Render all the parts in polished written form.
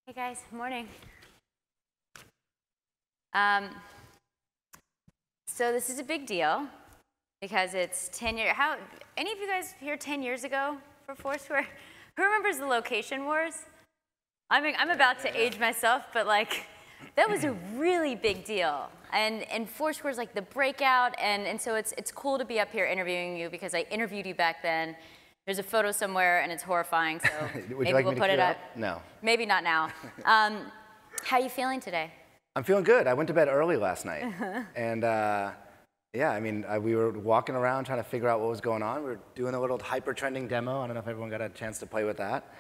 Hey guys, morning. So this is a big deal because it's 10 years. Any of you guys here 10 years ago for Foursquare? Who remembers the location wars? I mean, I'm about to age myself, but like, that was a really big deal. And Foursquare's like the breakout, and so it's cool to be up here interviewing you because I interviewed you back then. There's a photo somewhere, and it's horrifying, so maybe we'll put it up. No. Maybe not now. How are you feeling today? I'm feeling good. I went to bed early last night. And yeah, I mean, we were walking around trying to figure out what was going on. We were doing a little hyper-trending demo. I don't know if everyone got a chance to play with that.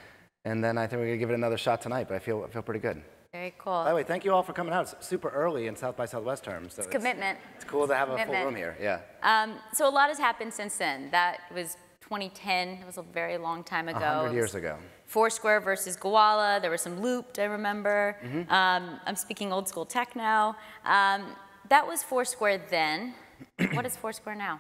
And then I think we're going to give it another shot tonight, but I feel pretty good. Very cool. By the way, thank you all for coming out. It's super early in South by Southwest terms. So it's commitment. It's cool to have a full room here, yeah. So a lot has happened since then. That was 2010. It was a very long time ago. 100 years ago. Foursquare versus Gowalla. There was some Looped, I remember. I'm speaking old school tech now. That was Foursquare then. What is Foursquare now?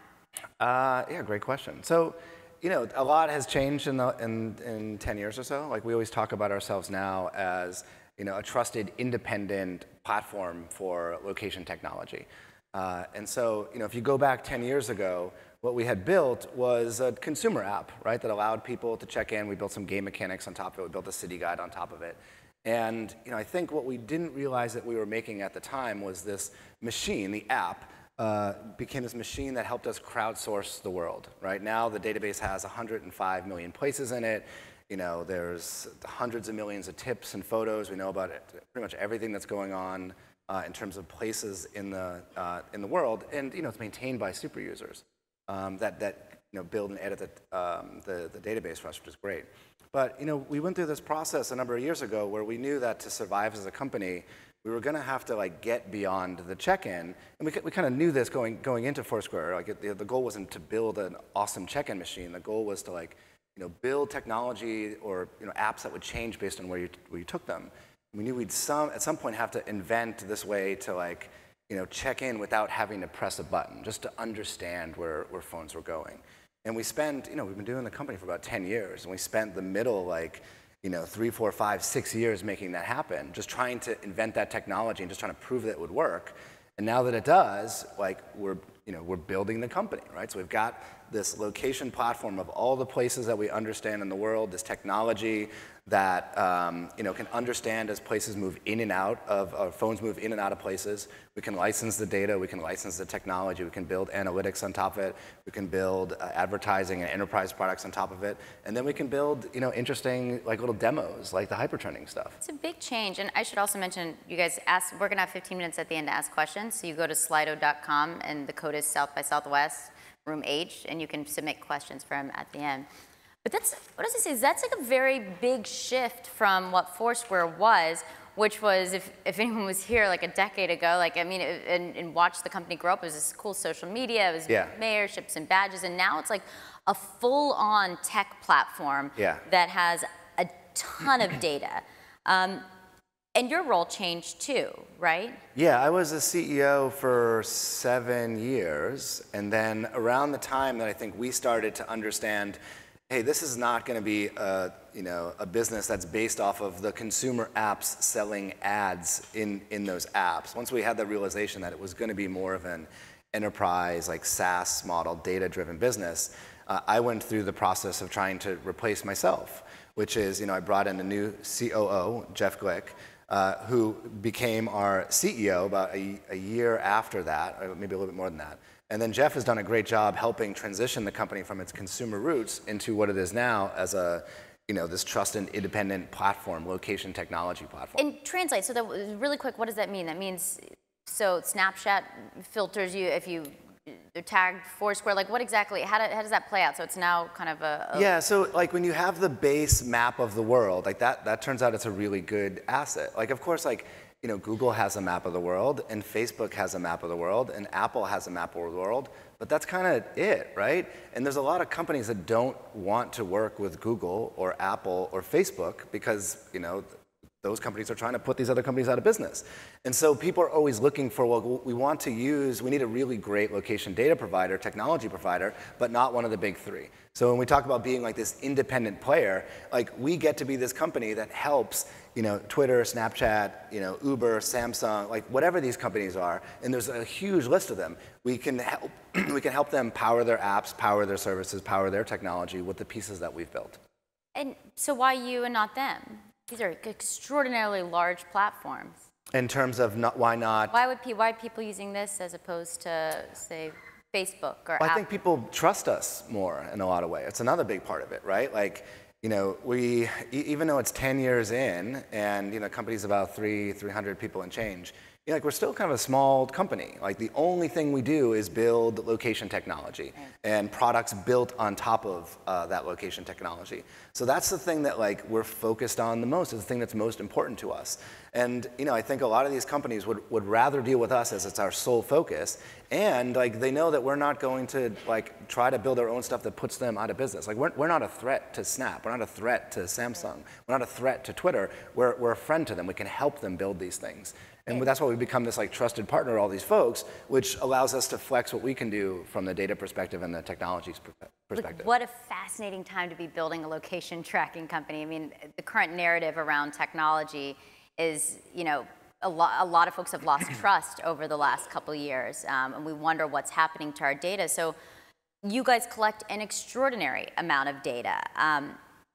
Yeah, great question. So, you know, a lot has changed in 10 years or so. Like, we always talk about ourselves now as, you know, a trusted, independent platform for location technology. And so, you know, if you go back 10 years ago, what we had built was a consumer app, right, that allowed people to check in. We built some game mechanics on top of it. We built a city guide on top of it. And, you know, I think what we didn't realize that we were making at the time was this machine, the app, became this machine that helped us crowdsource the world, right? Now the database has 105 million places in it. You know, there's hundreds of millions of tips and photos. We know about it, pretty much everything that's going on in terms of places in the world. And, you know, it's maintained by super users that you know, build and edit the database for us, which is great. But, you know, we went through this process a number of years ago where we knew that to survive as a company, we were going to have to like get beyond the check-in, and we kind of knew this going into Foursquare. Like the goal wasn't to build an awesome check-in machine. The goal was to like, you know, build technology or, you know, apps that would change based on where you took them. We knew we'd at some point have to invent this way to like, you know, check in without having to press a button, just to understand where phones were going. And we spent, you know, we've been doing the company for about 10 years, and we spent the middle like, you know, 3, 4, 5, 6 years making that happen, just trying to invent that technology and just trying to prove that it would work. And now that it does, like, we're building the company, right? So we've got this location platform of all the places that we understand in the world, this technology that you know, can understand as places move in and out of, phones move in and out of places. We can license the data, we can license the technology, we can build analytics on top of it, we can build advertising and enterprise products on top of it, and then we can build, you know, interesting like little demos like the Hypertraining stuff. It's a big change, and I should also mention, you guys we're gonna have 15 minutes at the end to ask questions, so you go to slido.com and the code is South by Southwest, room H, and you can submit questions for him at the end. But that's, what does it say? That's like a very big shift from what Foursquare was, which was, if anyone was here like a decade ago, like, I mean, and watched the company grow up, it was this cool social media, it was mayorships and badges, and now it's like a full-on tech platform that has a ton of data. And your role changed too, right? Yeah, I was a CEO for 7 years, and then around the time that I think we started to understand, hey, this is not going to be a, you know, a business that's based off of the consumer apps selling ads in those apps. Once we had the realization that it was going to be more of an enterprise, like SaaS model, data-driven business, I went through the process of trying to replace myself, which is, you know, I brought in a new COO, Jeff Glick, who became our CEO about a year after that, or maybe a little bit more than that. And then Jeff has done a great job helping transition the company from its consumer roots into what it is now as a, you know, this trusted independent platform, location technology platform. And translate, so that, really quick, what does that mean? That means, so Snapchat filters you if you tagged Foursquare, like what exactly, how does that play out? So it's now kind of a... Yeah, so like when you have the base map of the world, like that turns out it's a really good asset. Like, of course, like, you know, Google has a map of the world, and Facebook has a map of the world, and Apple has a map of the world, but that's kind of it, right? And there's a lot of companies that don't want to work with Google or Apple or Facebook because, you know, those companies are trying to put these other companies out of business. And so people are always looking for, well, we need a really great location data provider, technology provider, but not one of the big three. So when we talk about being like this independent player, like we get to be this company that helps, Twitter, Snapchat, Uber, Samsung, like whatever these companies are, and there's a huge list of them. We can help them power their apps, power their services, power their technology with the pieces that we've built. And so why you and not them? These are extraordinarily large platforms. In terms of why not? Why are people using this as opposed to, say, Facebook or Apple? I think people trust us more in a lot of ways. It's another big part of it, right? Like, we, even though it's 10 years in and, company's about 300 people and change, like we're still kind of a small company. Like the only thing we do is build location technology and products built on top of that location technology. So that's the thing that like we're focused on the most. It's the thing that's most important to us. And I think a lot of these companies would rather deal with us as it's our sole focus, and like they know that we're not going to like try to build our own stuff that puts them out of business. Like we're not a threat to Snap. We're not a threat to Samsung. We're not a threat to Twitter. We're a friend to them. We can help them build these things. And that's why we've become this like trusted partner to all these folks, which allows us to flex what we can do from the data perspective and the technology perspective. What a fascinating time to be building a location tracking company. I mean, the current narrative around technology is, a lot of folks have lost trust over the last couple of years, and we wonder what's happening to our data. So you guys collect an extraordinary amount of data.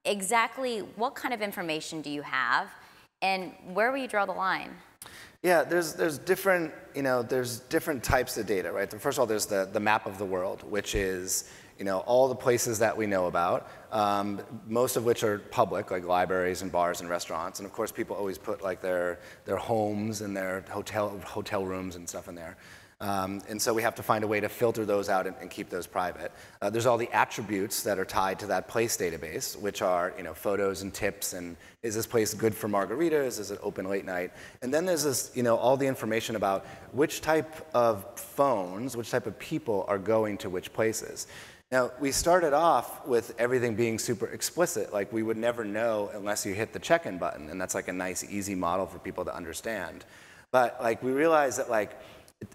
Exactly what kind of information do you have, and where will you draw the line? Yeah, there's different types of data, right? First of all, there's the map of the world, which is all the places that we know about, most of which are public, like libraries and bars and restaurants, and of course people always put like their homes and their hotel rooms and stuff in there. And so we have to find a way to filter those out and keep those private. There's all the attributes that are tied to that place database, which are photos and tips, and is this place good for margaritas? Is it open late night? And then there's this all the information about which type of phones, which type of people are going to which places. Now, we started off with everything being super explicit, like we would never know unless you hit the check-in button, and that's like a nice, easy model for people to understand. But like we realized that like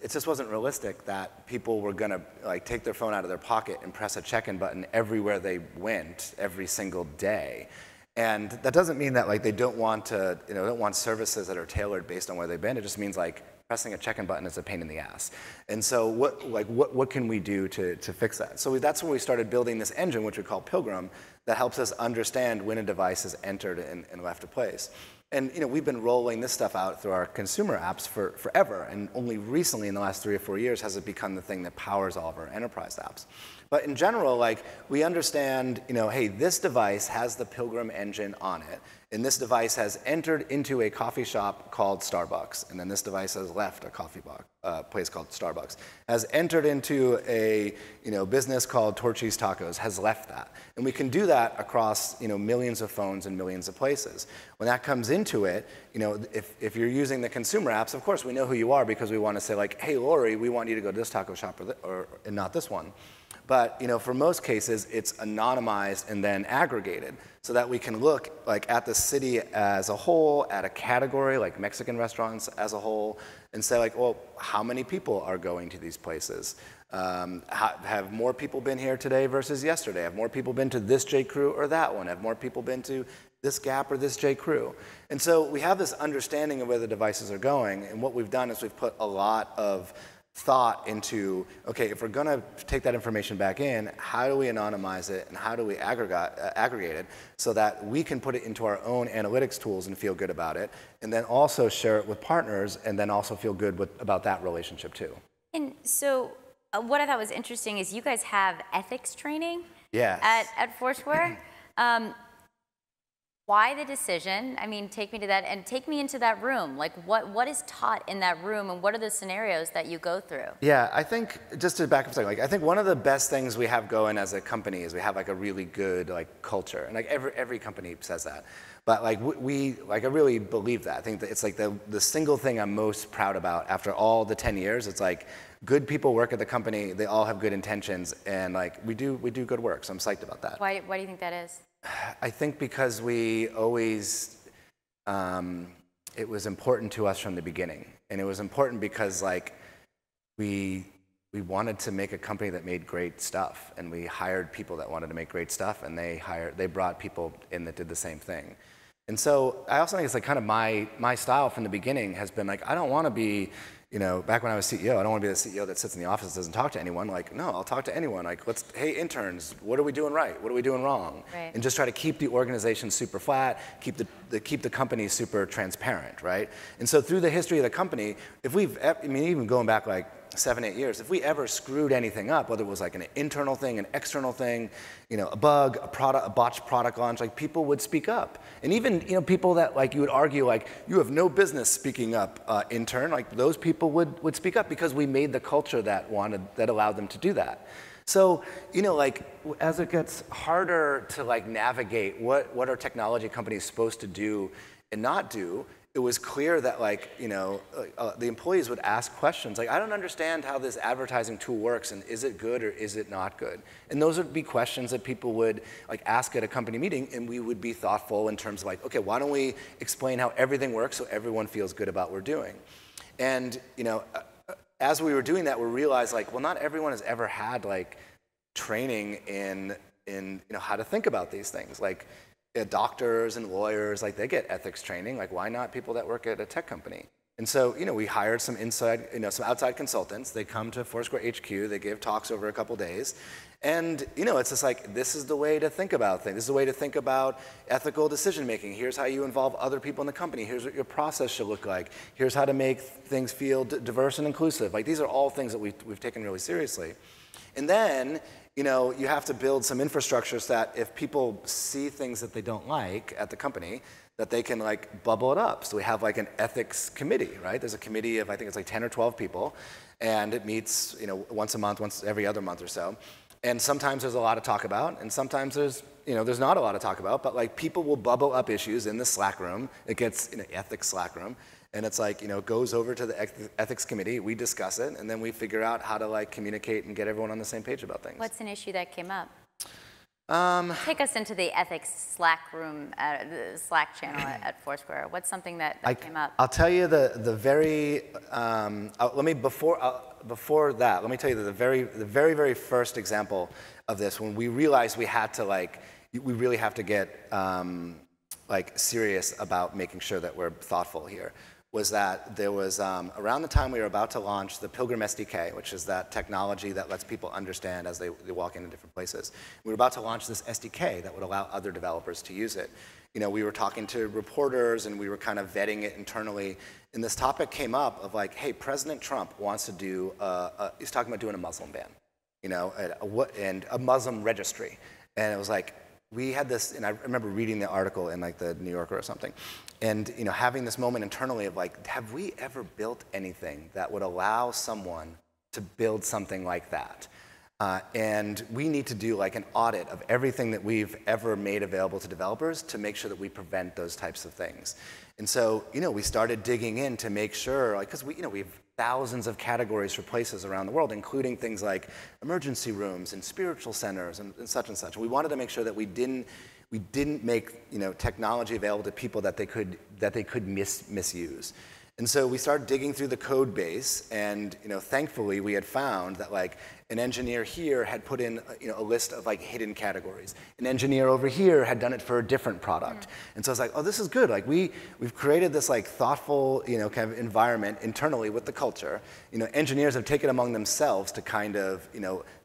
it just wasn't realistic that people were gonna like take their phone out of their pocket and press a check-in button everywhere they went every single day. And that doesn't mean that like they don't want to, don't want services that are tailored based on where they've been. It just means like pressing a check-in button is a pain in the ass. And so what can we do to fix that? So that's when we started building this engine, which we call Pilgrim, that helps us understand when a device is entered and left a place. And we've been rolling this stuff out through our consumer apps for forever, and only recently in the last 3 or 4 years has it become the thing that powers all of our enterprise apps. But in general, like we understand, hey, this device has the Pilgrim engine on it, and this device has entered into a coffee shop called Starbucks, and then this device has left a coffee place called Starbucks, has entered into a business called Torchy's Tacos, has left that. And we can do that across millions of phones and millions of places. When that comes into it, if you're using the consumer apps, of course we know who you are because we want to say like, hey Lori, we want you to go to this taco shop and not this one. But for most cases, it's anonymized and then aggregated so that we can look like at the city as a whole, at a category like Mexican restaurants as a whole, and say like, well, how many people are going to these places? Have more people been here today versus yesterday? Have more people been to this J. Crew or that one? Have more people been to this Gap or this J. Crew? And so we have this understanding of where the devices are going, and what we've done is we've put a lot of thought into, okay, if we're going to take that information back in, how do we anonymize it and how do we aggregate it so that we can put it into our own analytics tools and feel good about it, and then also share it with partners and then also feel good about that relationship too. And so what I thought was interesting is you guys have ethics training at Foursquare. Why the decision? I mean, take me to that and take me into that room. Like what is taught in that room and what are the scenarios that you go through? Yeah, I think, just to back up a second, like I think one of the best things we have going as a company is we have like a really good like culture. And like every company says that. But like I really believe that. I think that it's like the single thing I'm most proud about after all the 10 years. It's like good people work at the company, they all have good intentions, and like we do good work. So I'm psyched about that. Why do you think that is? I think because we always it was important to us from the beginning. And it was important because like we wanted to make a company that made great stuff, and we hired people that wanted to make great stuff, and they brought people in that did the same thing. And so I also think it's like kind of my style from the beginning has been like, I don't want to be, back when I was CEO, I don't want to be the CEO that sits in the office and doesn't talk to anyone. Like, no, I'll talk to anyone. Like, hey, interns, what are we doing right? What are we doing wrong? Right. And just try to keep the organization super flat, keep the company super transparent, right? And so through the history of the company, even going back like 7, 8 years, if we ever screwed anything up, whether it was like an internal thing, an external thing, a bug, a botched product launch, like people would speak up. And even people that like you would argue like you have no business speaking up, intern, like those people would speak up because we made the culture that allowed them to do that. So like as it gets harder to like navigate what are technology companies supposed to do and not do, it was clear that like, the employees would ask questions like, I don't understand how this advertising tool works, and is it good or is it not good? And those would be questions that people would like ask at a company meeting, and we would be thoughtful in terms of like, okay, why don't we explain how everything works so everyone feels good about what we're doing? And as we were doing that, we realized like, well, not everyone has ever had like training in how to think about these things. Like, doctors and lawyers, like they get ethics training. Like, why not people that work at a tech company? And so, we hired some outside consultants. They come to Foursquare HQ. They give talks over a couple days, and it's just like, this is the way to think about things. This is the way to think about ethical decision making. Here's how you involve other people in the company. Here's what your process should look like. Here's how to make things feel diverse and inclusive. Like, these are all things that we've taken really seriously. And then, you have to build some infrastructure so that if people see things that they don't like at the company, that they can like bubble it up. So we have like an ethics committee, right? There's a committee of, I think it's like 10 or 12 people, and it meets, once a month, once every other month or so. And sometimes there's a lot to talk about, and sometimes there's not a lot to talk about, but like people will bubble up issues in the Slack room. It gets ethics Slack room. And it's like, it goes over to the ethics committee, we discuss it, and then we figure out how to like communicate and get everyone on the same page about things. What's an issue that came up? Take us into the ethics Slack room, the Slack channel at Foursquare. What's something that came up? I'll tell you the very, before that, let me tell you the very first example of this, when we realized we had to we really have to get serious about making sure that we're thoughtful here, was that there was, around the time we were about to launch the Pilgrim SDK, which is that technology that lets people understand as they walk into different places. We were about to launch this SDK that would allow other developers to use it. We were talking to reporters, and we were kind of vetting it internally. And this topic came up of like, hey, President Trump wants to do, he's talking about doing a Muslim ban, and a Muslim registry. And it was like, we had this, and I remember reading the article in like the New Yorker or something, and having this moment internally of like, have we ever built anything that would allow someone to build something like that? And we need to do like an audit of everything that we've ever made available to developers to make sure that we prevent those types of things. And so, we started digging in to make sure, like, because we have thousands of categories for places around the world, including things like emergency rooms and spiritual centers and such and such. We wanted to make sure that we didn't make technology available to people that they could misuse. And so we started digging through the code base, and thankfully we had found that like an engineer here had put in a list of like hidden categories. An engineer over here had done it for a different product. And so I was like, oh, this is good. Like we've created this like thoughtful kind of environment internally with the culture. Engineers have taken among themselves to kind of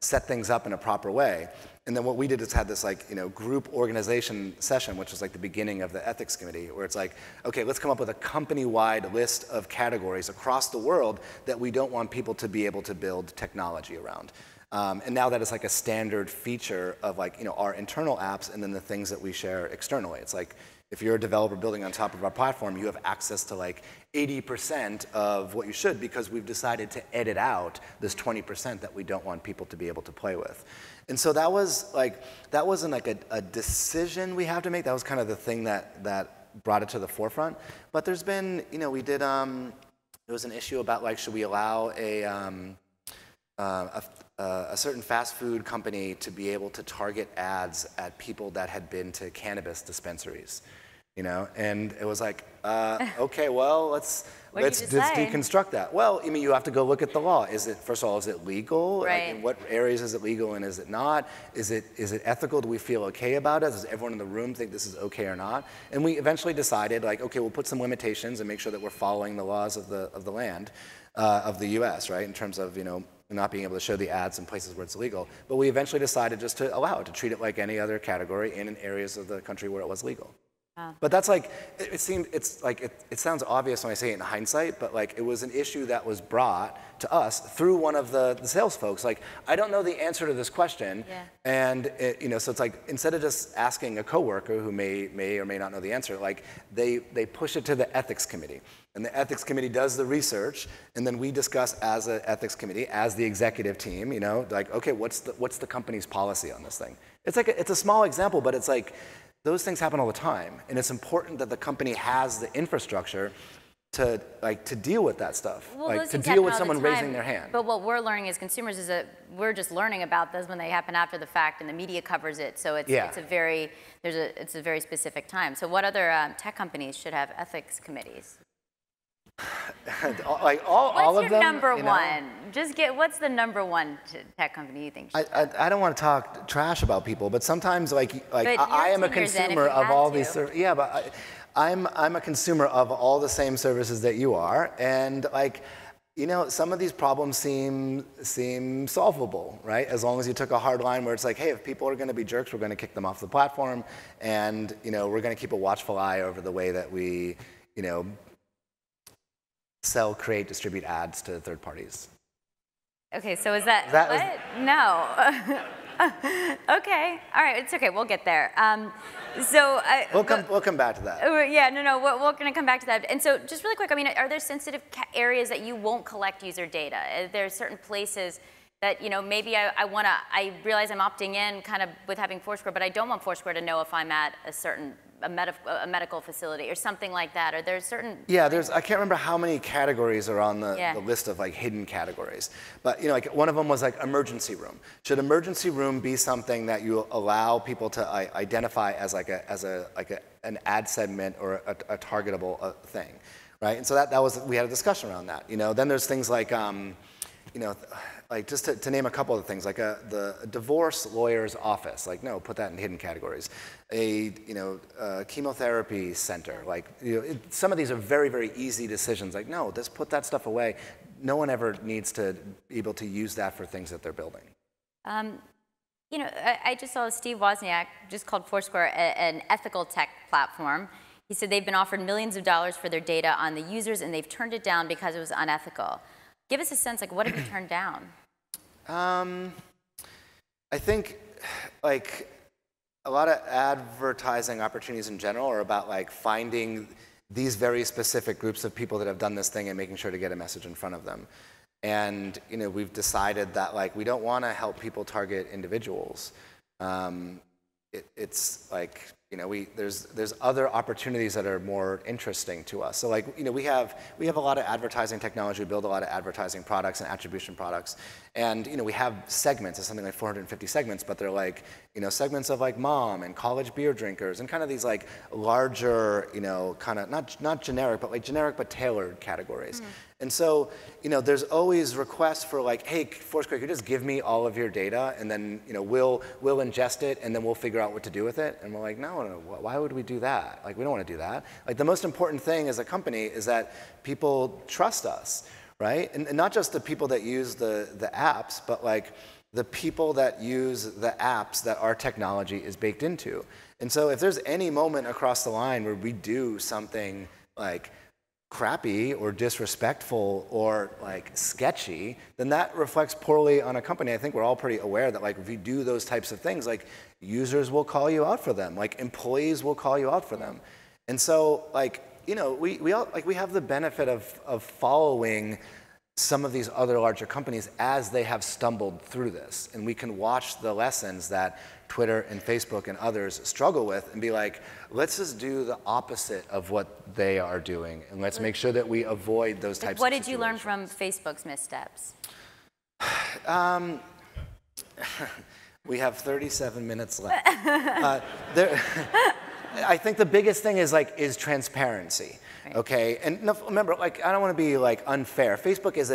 set things up in a proper way. And then what we did is had this like group organization session, which was like the beginning of the ethics committee, where it's like, okay, let's come up with a company-wide list of categories across the world that we don't want people to be able to build technology around. And now that is like a standard feature of like our internal apps, and then the things that we share externally. It's like, if you're a developer building on top of our platform, you have access to like 80% of what you should, because we've decided to edit out this 20% that we don't want people to be able to play with. And so that wasn't like a decision we have to make. That was kind of the thing that brought it to the forefront. But there's been, we did, there was an issue about like, should we allow a certain fast food company to be able to target ads at people that had been to cannabis dispensaries. And it was like, okay, well, let's deconstruct that. Well, I mean, you have to go look at the law. First of all, is it legal? Right. Like, in what areas is it legal and is it not? Is it ethical? Do we feel okay about it? Does everyone in the room think this is okay or not? And we eventually decided, like, okay, we'll put some limitations and make sure that we're following the laws of the land, of the U.S., right, in terms of, not being able to show the ads in places where it's illegal. But we eventually decided just to allow it, to treat it like any other category and in areas of the country where it was legal. But that's like, it sounds obvious when I say it in hindsight, but like it was an issue that was brought to us through one of the sales folks. Like, I don't know the answer to this question, and so it's like, instead of just asking a coworker who may or may not know the answer, like they push it to the ethics committee. And the ethics committee does the research, and then we discuss as an ethics committee, as the executive team, like, okay, what's the company's policy on this thing? It's like, it's a small example, but it's like, those things happen all the time, and it's important that the company has the infrastructure to deal with that stuff, well, to deal with someone raising their hand. But what we're learning as consumers is that we're just learning about this when they happen after the fact, and the media covers it. So it's a very specific time. So what other tech companies should have ethics committees? Like all of them. What's your number one? What's the number one tech company you think should have? I don't want to talk trash about people, but sometimes I am a consumer of all these. Yeah, but I'm a consumer of all the same services that you are, and some of these problems seem solvable, right? As long as you took a hard line where it's like, hey, if people are going to be jerks, we're going to kick them off the platform, and we're going to keep a watchful eye over the way that we sell, create, distribute ads to third parties. Okay, so is that what? No. Okay, all right, it's okay. We'll get there. We'll come back to that. Yeah, no, we're going to come back to that. And so, just really quick, I mean, are there sensitive areas that you won't collect user data? Are there certain places that maybe I realize I'm opting in kind of with having Foursquare, but I don't want Foursquare to know if I'm at a medical facility or something like that? Are there certain? Yeah, I can't remember how many categories are on the list of hidden categories, but one of them was emergency room. Should emergency room be something that you allow people to identify as an ad segment or a targetable thing, right? And so we had a discussion around that. Then there's things like just to name a couple of things, the divorce lawyer's office, no, put that in hidden categories. A chemotherapy center, some of these are very, very easy decisions. No, just put that stuff away. No one ever needs to be able to use that for things that they're building. I just saw Steve Wozniak just called Foursquare an ethical tech platform. He said they've been offered millions of dollars for their data on the users, and they've turned it down because it was unethical. Give us a sense, what have you turned down? I think, a lot of advertising opportunities in general are about finding these very specific groups of people that have done this thing and making sure to get a message in front of them. And we've decided that we don't want to help people target individuals. It's there's other opportunities that are more interesting to us. So we have a lot of advertising technology. We build a lot of advertising products and attribution products, and we have segments. It's something like 450 segments, but they're segments of mom and college beer drinkers and kind of these larger kind of not generic but generic but tailored categories. And so there's always requests for hey, Foursquare, could you just give me all of your data, and then we'll ingest it, and then we'll figure out what to do with it. And we're like, no, why would we do that? We don't want to do that. The most important thing as a company is that people trust us, right? And not just the people that use the apps, but the people that use the apps that our technology is baked into. And so if there's any moment across the line where we do something crappy or disrespectful or sketchy, then that reflects poorly on a company. I think we're all pretty aware that if you do those types of things, users will call you out for them, employees will call you out for them. And so we have the benefit of following some of these other larger companies as they have stumbled through this, and we can watch the lessons that Twitter and Facebook and others struggle with and be let's just do the opposite of what they are doing, and let's make sure that we avoid those types of situations. What did you learn from Facebook's missteps? We have 37 minutes left. I think the biggest thing is transparency. Right. Okay, and remember, like, I don't want to be like unfair. Facebook is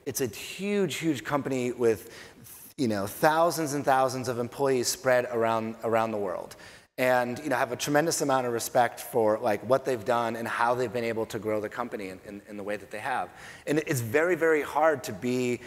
it's a huge company with, you know, thousands and thousands of employees spread around the world, and, you know, have a tremendous amount of respect for like what they've done and how they've been able to grow the company in the way that they have. And it's very hard to be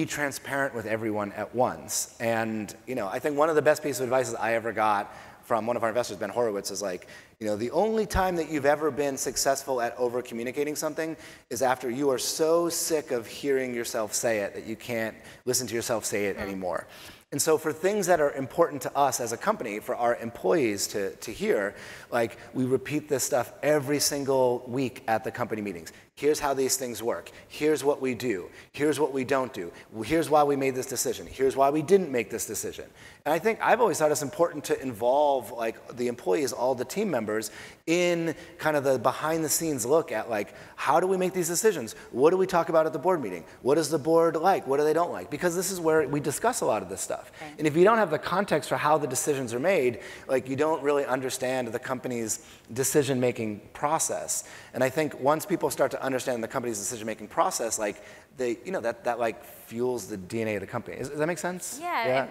transparent with everyone at once. And, you know, I think one of the best pieces of advice I ever got from one of our investors, Ben Horowitz, is like, you know, the only time that you've ever been successful at over-communicating something is after you are so sick of hearing yourself say it that you can't listen to yourself say it anymore. And so for things that are important to us as a company, for our employees to hear, like, we repeat this stuff every single week at the company meetings. Here's how these things work. Here's what we do. Here's what we don't do. Here's why we made this decision. Here's why we didn't make this decision. And I think I've always thought it's important to involve like the employees, all the team members, in kind of the behind the scenes look at like, how do we make these decisions? What do we talk about at the board meeting? What does the board like? What do they don't like? Because this is where we discuss a lot of this stuff. Okay. And if you don't have the context for how the decisions are made, like, you don't really understand the company's decision-making process. And I think once people start to understand the company's decision-making process, like, they, you know, that like fuels the DNA of the company. Does that make sense? Yeah.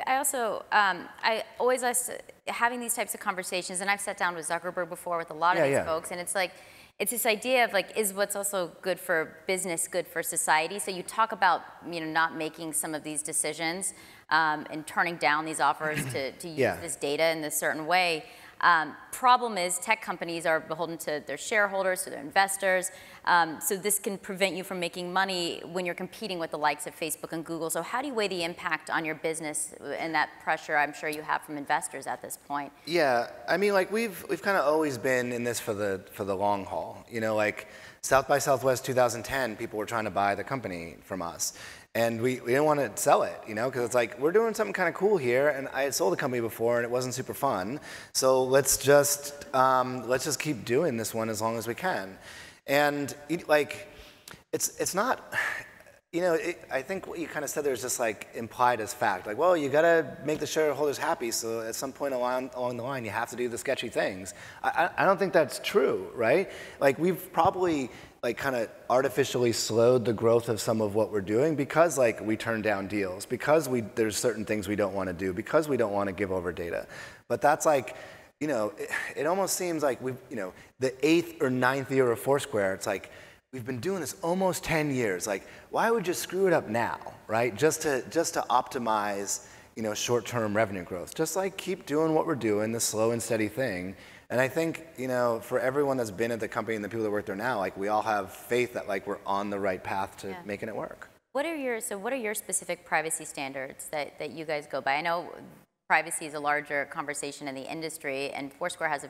I also, I always like having these types of conversations, and I've sat down with Zuckerberg before with a lot of these folks, and it's like, it's this idea of like, is what's also good for business good for society? So you talk about, you know, not making some of these decisions and turning down these offers to use this data in this certain way. Problem is, tech companies are beholden to their shareholders, to their investors. So this can prevent you from making money when you're competing with the likes of Facebook and Google. So how do you weigh the impact on your business and that pressure I'm sure you have from investors at this point? Yeah, I mean, like, we've kind of always been in this for the long haul. You know, like South by Southwest 2010, people were trying to buy the company from us. And we didn't want to sell it, you know, because it's like, we're doing something kind of cool here, and I had sold a company before, and it wasn't super fun. So let's just keep doing this one as long as we can. And like, it's not, you know, I think what you kind of said there is just like implied as fact. Like, well, you got to make the shareholders happy, so at some point along the line, you have to do the sketchy things. I don't think that's true, right? Like, we've probably like kind of artificially slowed the growth of some of what we're doing because like we turn down deals, because there's certain things we don't want to do, because we don't want to give over data. But that's like, you know, it almost seems like we've, you know, the 8th or 9th year of Foursquare, it's like, we've been doing this almost 10 years. Like, why would you screw it up now, right? Just to optimize, you know, short-term revenue growth. Just like keep doing what we're doing, the slow and steady thing. And I think, you know, for everyone that's been at the company and the people that work there now, like, we all have faith that like we're on the right path to making it work. What are your specific privacy standards that you guys go by? I know privacy is a larger conversation in the industry, and Foursquare has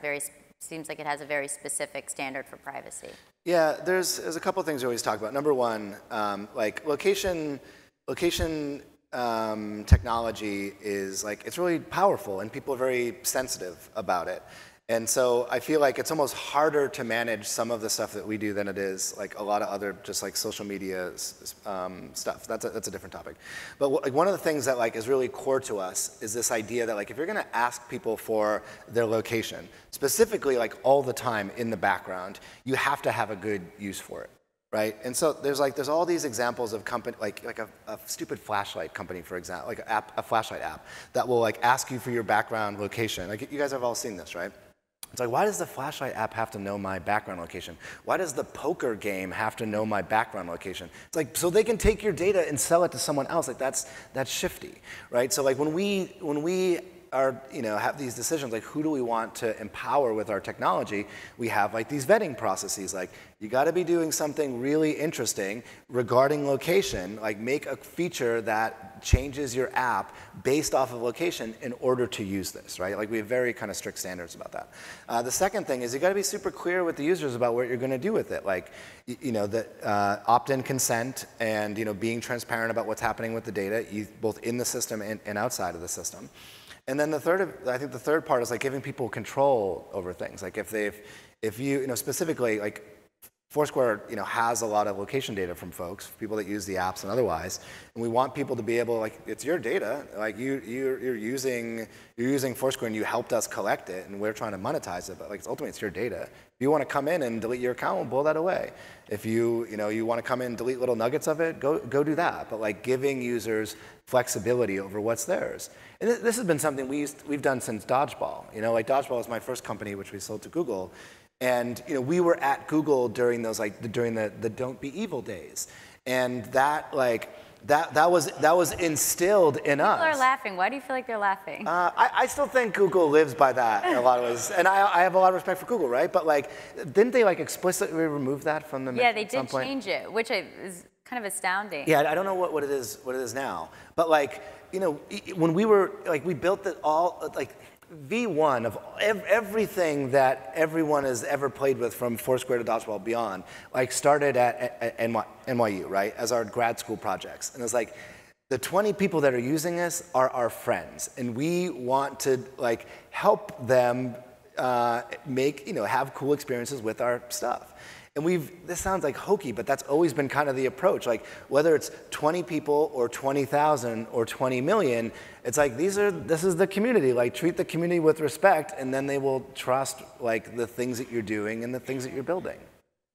seems like it has a very specific standard for privacy. Yeah, there's a couple of things we always talk about. Number one, like location technology is like, it's really powerful, and people are very sensitive about it. And so I feel like it's almost harder to manage some of the stuff that we do than it is like a lot of other just like social media stuff. That's a different topic. But like one of the things that like is really core to us is this idea that like if you're going to ask people for their location, specifically like all the time in the background, you have to have a good use for it. Right, and so there's all these examples of company like a stupid flashlight company, for example, like a flashlight app that will like ask you for your background location. Like you guys have all seen this, right? It's like, why does the flashlight app have to know my background location? Why does the poker game have to know my background location? It's like, so they can take your data and sell it to someone else. Like that's shifty, right? So like when we are, you know, have these decisions, like who do we want to empower with our technology, we have like these vetting processes, like you got to be doing something really interesting regarding location, like make a feature that changes your app based off of location in order to use this, right? Like we have very kind of strict standards about that. The second thing is you got to be super clear with the users about what you're going to do with it, like, you know, the opt-in consent and, you know, being transparent about what's happening with the data, both in the system and outside of the system. And then I think the third part is like giving people control over things. Like if you know, specifically like Foursquare, has a lot of location data from folks, people that use the apps and otherwise, and we want people to be able, like, it's your data, like you're using Foursquare and you helped us collect it, and we're trying to monetize it, but like ultimately it's your data. If you want to come in and delete your account, we'll blow that away. If you want to come in and delete little nuggets of it, go do that. But like giving users flexibility over what's theirs. And this has been something we've done since Dodgeball. Like Dodgeball was my first company, which we sold to Google. And we were at Google during those during the Don't Be Evil days, and that was instilled in us. People are laughing. Why do you feel like they're laughing? I still think Google lives by that in a lot of ways, and I have a lot of respect for Google, right? But like, didn't they like explicitly remove that from the mix? Yeah, they did change it, which is kind of astounding. Yeah, I don't know what it is now, but like when we were like we built it all like. V1 of everything that everyone has ever played with from Foursquare to Dodgeball beyond, like started at NYU, right, as our grad school projects. And it's like, the 20 people that are using this are our friends, and we want to like help them have cool experiences with our stuff. And this sounds like hokey, but that's always been kind of the approach. Like whether it's 20 people or 20,000 or 20 million, it's like this is the community. Like treat the community with respect, and then they will trust like the things that you're doing and the things that you're building.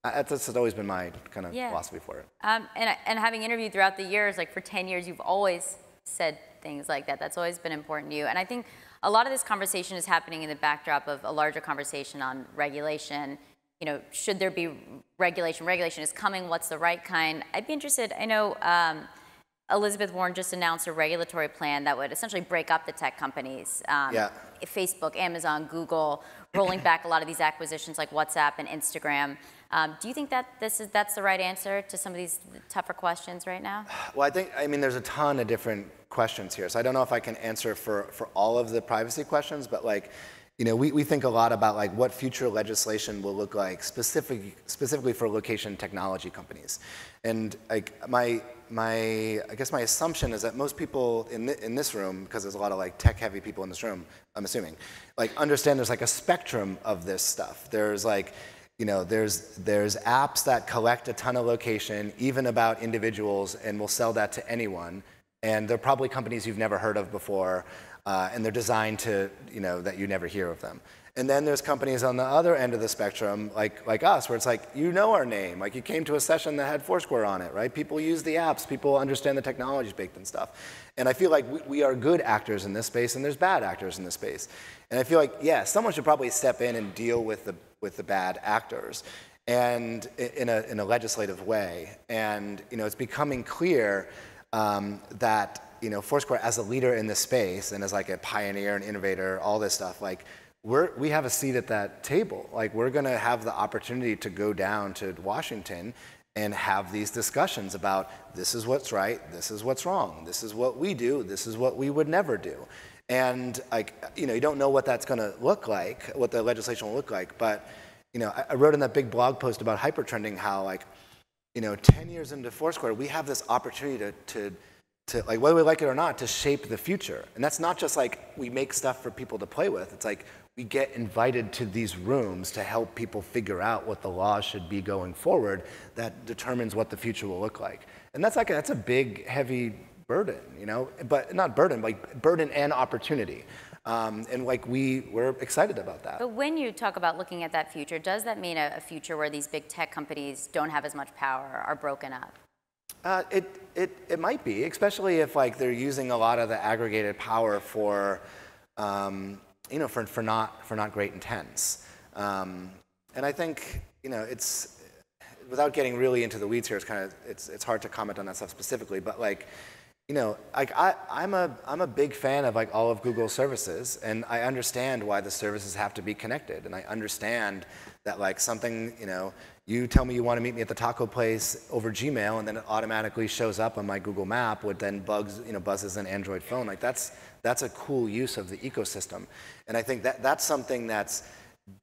That's always been my kind of philosophy for it. And having interviewed throughout the years, like for 10 years, you've always said things like that. That's always been important to you. And I think a lot of this conversation is happening in the backdrop of a larger conversation on regulation. Should there be regulation? Regulation is coming. What's the right kind? I'd be interested. I know Elizabeth Warren just announced a regulatory plan that would essentially break up the tech companies. Facebook, Amazon, Google, rolling back a lot of these acquisitions like WhatsApp and Instagram. Do you think that that's the right answer to some of these tougher questions right now? Well, I mean, there's a ton of different questions here. So I don't know if I can answer for all of the privacy questions, but like, we think a lot about like what future legislation will look like specifically for location technology companies. And like I guess my assumption is that most people in this room, because there's a lot of like tech heavy people in this room, I'm assuming, like understand there's like a spectrum of this stuff. There's like, there's apps that collect a ton of location, even about individuals, and will sell that to anyone. And they're probably companies you've never heard of before. And they're designed to, that you never hear of them. And then there's companies on the other end of the spectrum, like us, where it's like, our name. Like you came to a session that had Foursquare on it, right? People use the apps. People understand the technologies baked and stuff. And I feel like we are good actors in this space, and there's bad actors in this space. And I feel like, someone should probably step in and deal with the bad actors, and in a legislative way. And it's becoming clear that Foursquare as a leader in this space and as like a pioneer and innovator, all this stuff, like we have a seat at that table. Like we're going to have the opportunity to go down to Washington and have these discussions about this is what's right, this is what's wrong, this is what we do, this is what we would never do. And like you don't know what that's going to look like, what the legislation will look like, but I wrote in that big blog post about hypertrending how like 10 years into Foursquare, we have this opportunity to like, whether we like it or not, to shape the future. And that's not just like we make stuff for people to play with. It's like we get invited to these rooms to help people figure out what the laws should be going forward that determines what the future will look like. And that's a big, heavy burden, but not burden, like burden and opportunity. And like we're excited about that. But when you talk about looking at that future, does that mean a future where these big tech companies don't have as much power, are broken up? It might be, especially if like they're using a lot of the aggregated power for for not great intents. And I think it's without getting really into the weeds here. It's hard to comment on that stuff specifically, but like I'm a big fan of like all of Google's services, and I understand why the services have to be connected, and I understand that like something you tell me you want to meet me at the taco place over Gmail, and then it automatically shows up on my Google Map, with then buzzes an Android phone. Like that's a cool use of the ecosystem, and I think that's something that's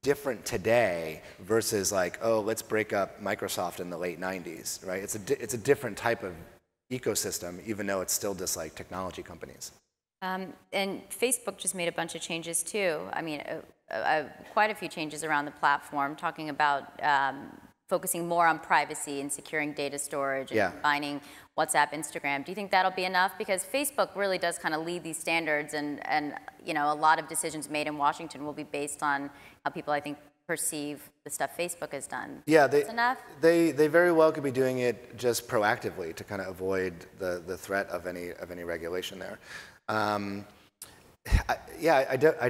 different today versus like, oh, let's break up Microsoft in the late 90s, right? It's a different type of ecosystem, even though it's still just like technology companies. And Facebook just made a bunch of changes too. I mean, quite a few changes around the platform, talking about focusing more on privacy and securing data storage and Yeah. combining WhatsApp, Instagram. Do you think that'll be enough? Because Facebook really does kind of lead these standards, and you know, a lot of decisions made in Washington will be based on how people, I think, perceive the stuff Facebook has done. Yeah, That's enough? they very well could be doing it just proactively to kind of avoid the threat of any regulation there. I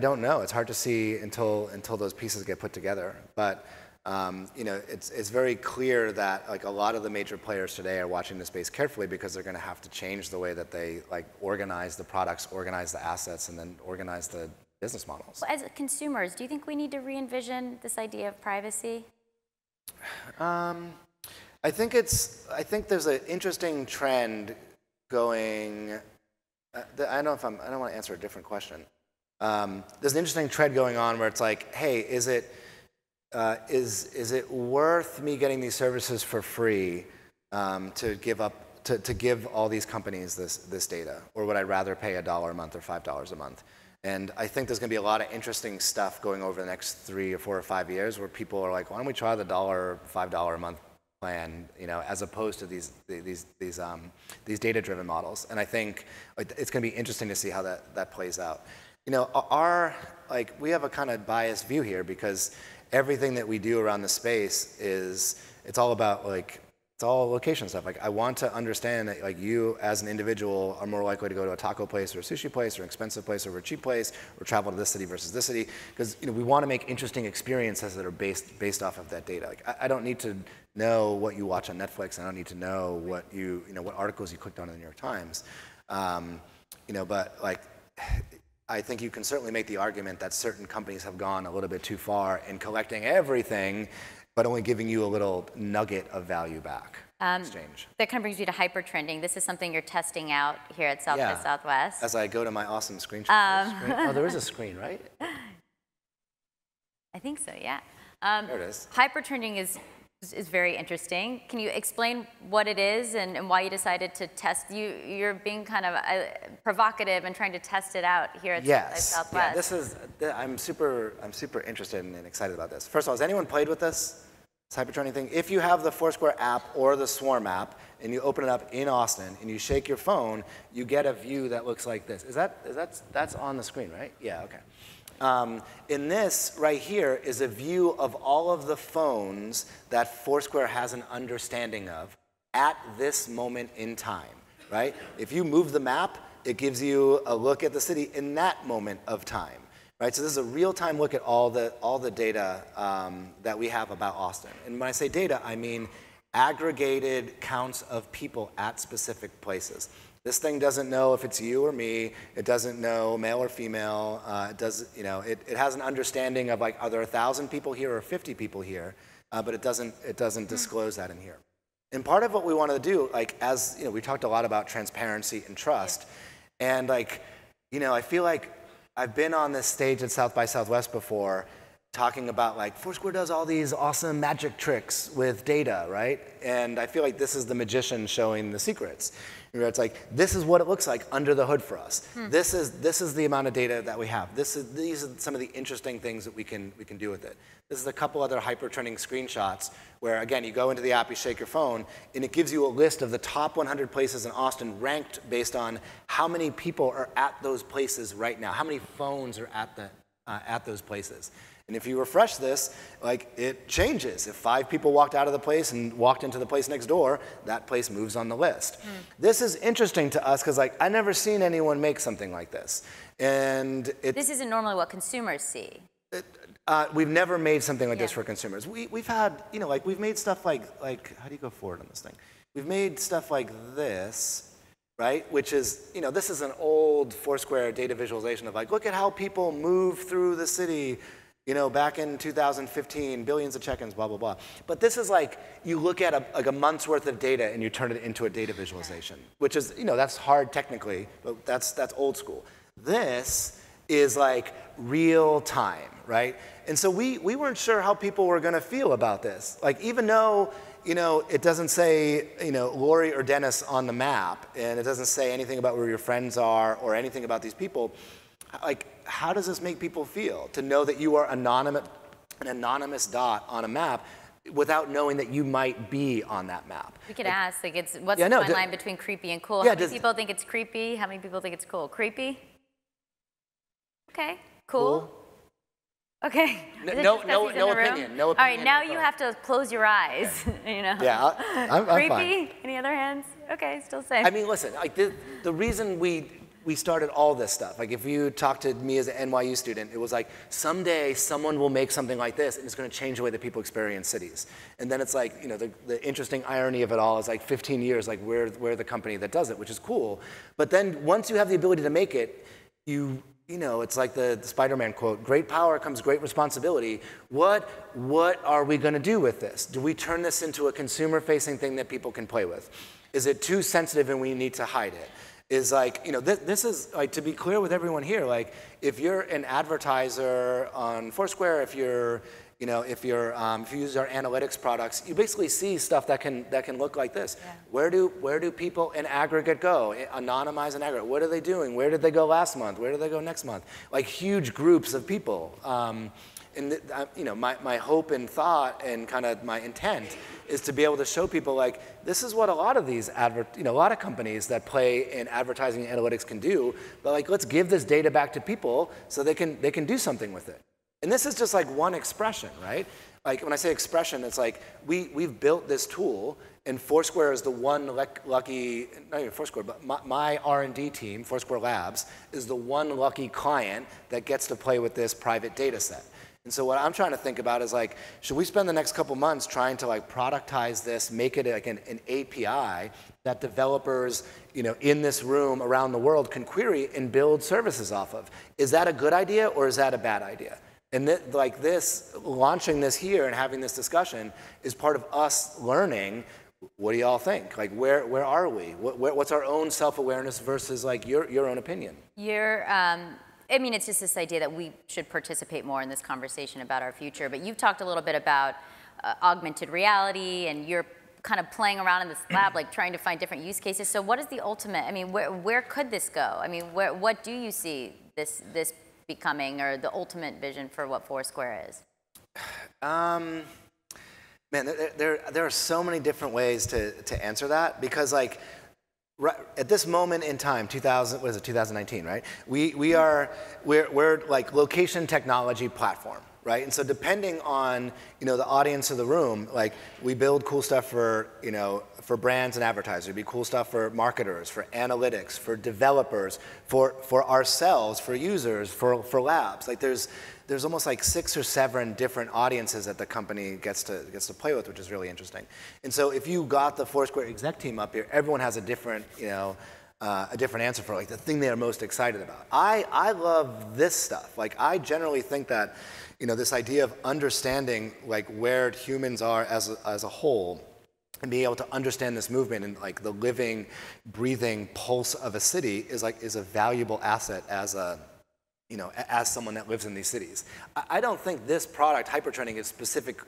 don't know. It's hard to see until those pieces get put together. But you know, it's very clear that like a lot of the major players today are watching the space carefully because they're going to have to change the way that they like organize the products, organize the assets, and then organize the business models. Well, as consumers, do you think we need to re-envision this idea of privacy? I think there's an interesting trend going. I don't want to answer a different question. There's an interesting trend going on where it's like, hey, is it worth me getting these services for free to give all these companies this data, or would I rather pay $1 a month or $5 a month? And I think there's going to be a lot of interesting stuff going over the next 3 or 4 or 5 years where people are like, why don't we try the $5 a month plan, you know, as opposed to these data-driven models. And I think it's going to be interesting to see how that plays out. You know, we have a kind of biased view here because everything that we do around the space it's all about it's all location stuff. Like I want to understand that like you as an individual are more likely to go to a taco place or a sushi place or an expensive place over a cheap place or travel to this city versus this city because you know we want to make interesting experiences that are based off of that data. Like I don't need to know what you watch on Netflix. I don't need to know what what articles you clicked on in the New York Times. You know, but like I think you can certainly make the argument that certain companies have gone a little bit too far in collecting everything but only giving you a little nugget of value back in exchange. That kind of brings you to hypertrending. This is something you're testing out here at South by Southwest. As I go to my awesome screenshot. Oh, there is a screen, right? I think so, yeah. There it is. Hypertrending is very interesting. Can you explain what it is and why you decided to test? You're being kind of provocative and trying to test it out here at South by Southwest. Yeah, I'm super interested and excited about this. First of all, has anyone played with this hypertraining thing? If you have the Foursquare app or the Swarm app and you open it up in Austin and you shake your phone, you get a view that looks like this. That's on the screen, right? Yeah, okay. In this right here is a view of all of the phones that Foursquare has an understanding of at this moment in time, right? If you move the map, it gives you a look at the city in that moment of time, right? So this is a real-time look at all the data that we have about Austin. And when I say data, I mean aggregated counts of people at specific places. This thing doesn't know if it's you or me. It doesn't know male or female. It has an understanding of like, are there 1,000 people here or 50 people here? But it doesn't disclose that in here. And part of what we want to do, like as you know, we talked a lot about transparency and trust, and like, you know, I feel like I've been on this stage at South by Southwest before, talking about like Foursquare does all these awesome magic tricks with data, right? And I feel like this is the magician showing the secrets. You know, it's like, this is what it looks like under the hood for us. This is the amount of data that we have. These are some of the interesting things that we can do with it. This is a couple other hypertraining screenshots where, again, you go into the app, you shake your phone, and it gives you a list of the top 100 places in Austin ranked based on how many people are at those places right now, how many phones are at those places. And if you refresh this, like it changes. If 5 people walked out of the place and walked into the place next door, that place moves on the list. This is interesting to us because like I've never seen anyone make something like this. And this isn't normally what consumers see. We've never made something like this for consumers. We've had, you know, like we've made stuff like how do you go forward on this thing? We've made stuff like this, right? Which is, you know, this is an old Foursquare data visualization of like, look at how people move through the city. You know, back in 2015, billions of check-ins, blah, blah, blah. But this is like, you look at a month's worth of data and you turn it into a data visualization, which is, you know, that's hard technically, but that's old school. This is like real time, right? And so we weren't sure how people were going to feel about this. Like, even though, you know, it doesn't say, you know, Lori or Dennis on the map, and it doesn't say anything about where your friends are or anything about these people, like, how does this make people feel to know that you are an anonymous dot on a map without knowing that you might be on that map. We could ask, like, what's the fine line between creepy and cool? How many people think it's creepy? How many people think it's cool? Creepy? Okay. Cool? Okay. No opinion. No opinion. All right, now you have to close your eyes. You know. Yeah, I'm creepy? fine. Any other hands? Okay, still same. I mean, listen, like the reason we started all this stuff, like if you talk to me as an NYU student, it was like, someday someone will make something like this and it's going to change the way that people experience cities. And then it's like, you know, the interesting irony of it all is like 15 years, like we're the company that does it, which is cool. But then once you have the ability to make it, you know, it's like the Spider-Man quote, great power comes great responsibility. What are we going to do with this? Do we turn this into a consumer-facing thing that people can play with? Is it too sensitive and we need to hide it? Is like, you know, this is, like, to be clear with everyone here, like, if you're an advertiser on Foursquare, if you use our analytics products, you basically see stuff that can look like this. Yeah. Where do people in aggregate go? Anonymize in aggregate. What are they doing? Where did they go last month? Where did they go next month? Like huge groups of people. You know, my hope and thought and kind of my intent is to be able to show people, like, this is what a lot of these a lot of companies that play in advertising and analytics can do. But like, let's give this data back to people so they can do something with it. And this is just like one expression, right? Like when I say expression, it's like we've built this tool, and Foursquare is the one lucky, not even Foursquare, but my R&D team, Foursquare Labs, is the one lucky client that gets to play with this private data set. And so what I'm trying to think about is like, should we spend the next couple months trying to like productize this, make it like an API that developers, you know, in this room around the world can query and build services off of? Is that a good idea or is that a bad idea? And like this, launching this here and having this discussion is part of us learning. What do y'all think? Like, where are we? What's our own self-awareness versus like your own opinion? I mean, it's just this idea that we should participate more in this conversation about our future. But you've talked a little bit about augmented reality, and you're kind of playing around in this lab, like trying to find different use cases. So what is the ultimate? I mean, where could this go? I mean, what do you see this becoming, or the ultimate vision for what Foursquare is? Man, there are so many different ways to answer that, because like, right, at this moment in time, 2019, right? We're like location technology platform, right? And so depending on, you know, the audience of the room, like we build cool stuff for, you know, for brands and advertisers. It'd be cool stuff for marketers, for analytics, for developers, for ourselves, for users, for labs. Like there's almost like 6 or 7 different audiences that the company gets to play with, which is really interesting. And so if you got the Foursquare exec team up here, everyone has a different, you know, a different answer for like the thing they're most excited about. I love this stuff. Like I generally think that, you know, this idea of understanding like where humans are as a whole, and being able to understand this movement and like the living, breathing pulse of a city is a valuable asset as a, you know, as someone that lives in these cities. I don't think this product, Hypertraining,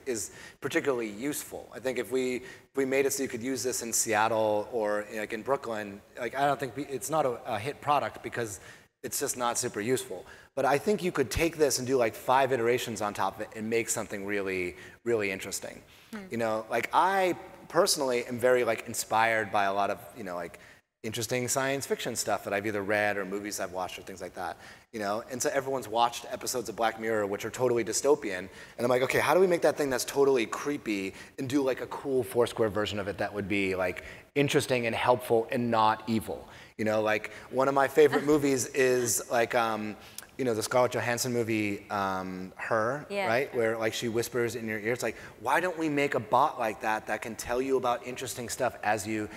is particularly useful. I think if we made it so you could use this in Seattle or like in Brooklyn, like I don't think it's not a hit product because it's just not super useful. But I think you could take this and do like 5 iterations on top of it and make something really, really interesting. You know, like I personally am very like inspired by a lot of, you know, like interesting science fiction stuff that I've either read or movies I've watched or things like that, you know? And so everyone's watched episodes of Black Mirror, which are totally dystopian. And I'm like, okay, how do we make that thing that's totally creepy and do like a cool Foursquare version of it that would be like interesting and helpful and not evil? You know, like one of my favorite movies is like, you know, the Scarlett Johansson movie, Her, yeah, right? Where like she whispers in your ear. It's like, why don't we make a bot like that that can tell you about interesting stuff as you're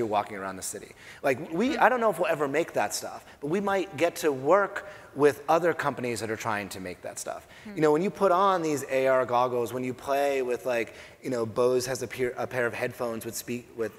walking around the city? Like I don't know if we'll ever make that stuff, but we might get to work with other companies that are trying to make that stuff. You know, when you put on these AR goggles, when you play with like, you know, Bose has a pair of headphones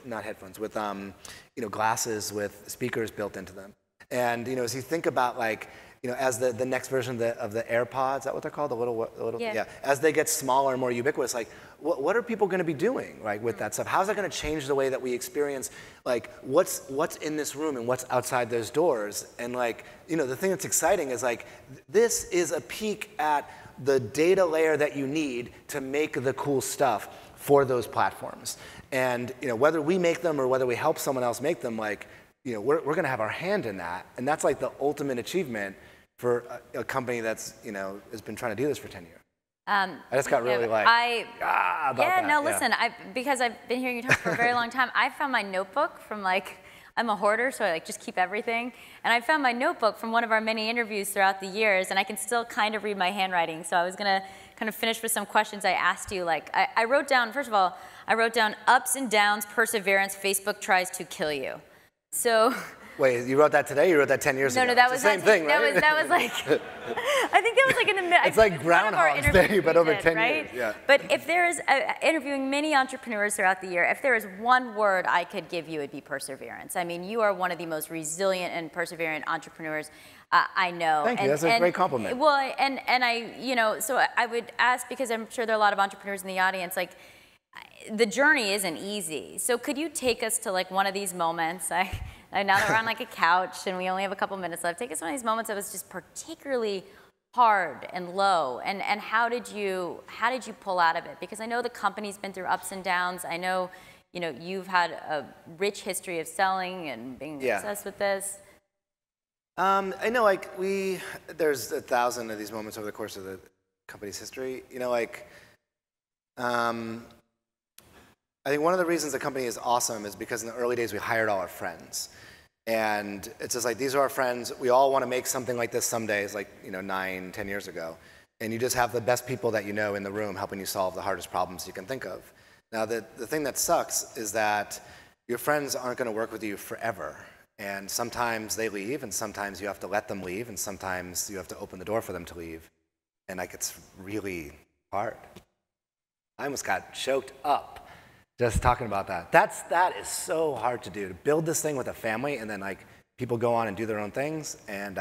not headphones, with you know, glasses with speakers built into them. And you know, as you think about like, you know, as the next version of the AirPods, is that what they're called? The little yeah. As they get smaller and more ubiquitous, like what are people going to be doing, right, with that stuff? How's that going to change the way that we experience, like what's in this room and what's outside those doors? And like, you know, the thing that's exciting is like this is a peek at the data layer that you need to make the cool stuff for those platforms. And whether we make them or whether we help someone else make them, like, we're going to have our hand in that. And that's like the ultimate achievement for a company that's has been trying to do this for 10 years. I just got really about that. No, listen, because I've been hearing you talk for a very long time, I found my notebook from I'm a hoarder, so I just keep everything. And I found my notebook from one of our many interviews throughout the years, and I can still kind of read my handwriting. So I was gonna kind of finish with some questions I asked you. I wrote down, first of all, I wrote down ups and downs, perseverance, Facebook tries to kill you. So. Wait, you wrote that today? You wrote that 10 years ago? No, that was the same thing, right? That was like, I think that was like in the middle. It's like Groundhog's Day, but over 10 years. Yeah. But if there is, interviewing many entrepreneurs throughout the year, if there is one word I could give you, it'd be perseverance. I mean, you are one of the most resilient and perseverant entrepreneurs I know. Thank you, that's a great compliment. Well, so I would ask, because I'm sure there are a lot of entrepreneurs in the audience, the journey isn't easy. So could you take us to one of these moments? Now that we're on a couch and we only have a couple minutes left, take us to one of these moments that was just particularly hard and low, and how did you pull out of it? Because I know the company's been through ups and downs. I know you've had a rich history of selling and being obsessed with this. I know there's 1,000 of these moments over the course of the company's history. I think one of the reasons the company is awesome is because in the early days we hired all our friends. And it's just these are our friends. We all want to make something like this someday. It's 9, 10 years ago. And you just have the best people that you know in the room helping you solve the hardest problems you can think of. Now, the thing that sucks is that your friends aren't going to work with you forever. And sometimes they leave, and sometimes you have to let them leave, and sometimes you have to open the door for them to leave. And it's really hard. I almost got choked up just talking about that. That is so hard to do, to build this thing with a family, and then people go on and do their own things, and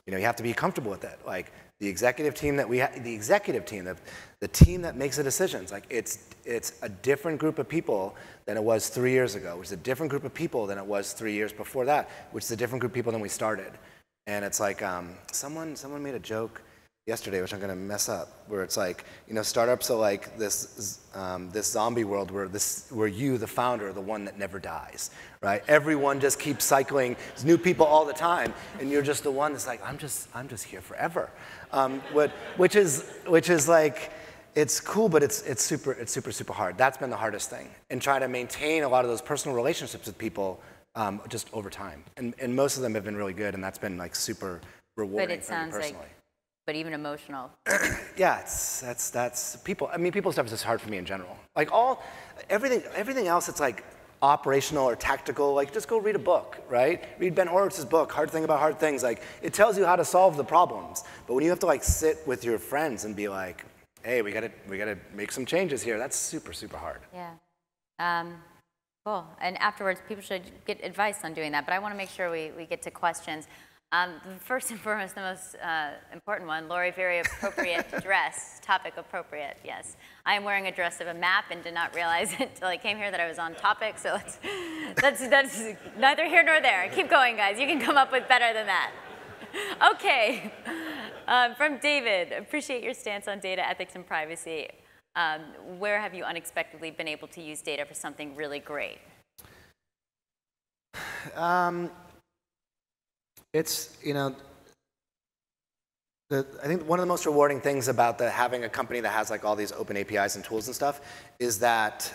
you have to be comfortable with it. The executive team that the team that makes the decisions, it's a different group of people than it was 3 years ago. It's a different group of people than it was 3 years before that, which is a different group of people than we started. And it's someone made a joke yesterday, which I'm going to mess up, where it's startups are this zombie world where you, the founder, are the one that never dies, right? Everyone just keeps cycling. There's new people all the time, and you're just the one that's I'm just here forever, which is it's cool, but it's super hard. That's been the hardest thing, and try to maintain a lot of those personal relationships with people just over time, and most of them have been really good, and that's been super rewarding for me personally. But even emotional. Yeah, that's people. I mean, people stuff is just hard for me in general. Everything else, it's operational or tactical. Just go read a book, right? Read Ben Horowitz's book, Hard Thing About Hard Things. It tells you how to solve the problems. But when you have to sit with your friends and be hey, we gotta make some changes here. That's super hard. Yeah. Cool. And afterwards, people should get advice on doing that. But I want to make sure we get to questions. First and foremost, the most important one, Lori, very appropriate dress, topic appropriate, yes. I am wearing a dress of a map and did not realize it until I came here that I was on topic, so that's neither here nor there. Keep going, guys. You can come up with better than that. Okay. From David, appreciate your stance on data ethics and privacy. Where have you unexpectedly been able to use data for something really great? It's, I think one of the most rewarding things about having a company that has all these open APIs and tools and stuff is that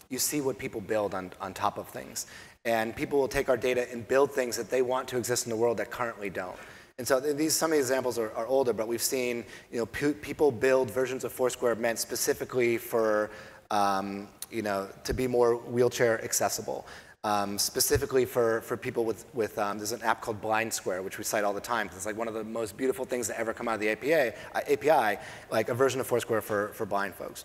you see what people build on top of things. And people will take our data and build things that they want to exist in the world that currently don't. And so some of the examples are older, but we've seen people build versions of Foursquare meant specifically for to be more wheelchair accessible. Specifically for people with there's an app called Blind Square, which we cite all the time, because it's one of the most beautiful things that ever come out of the API, a version of Foursquare for blind folks.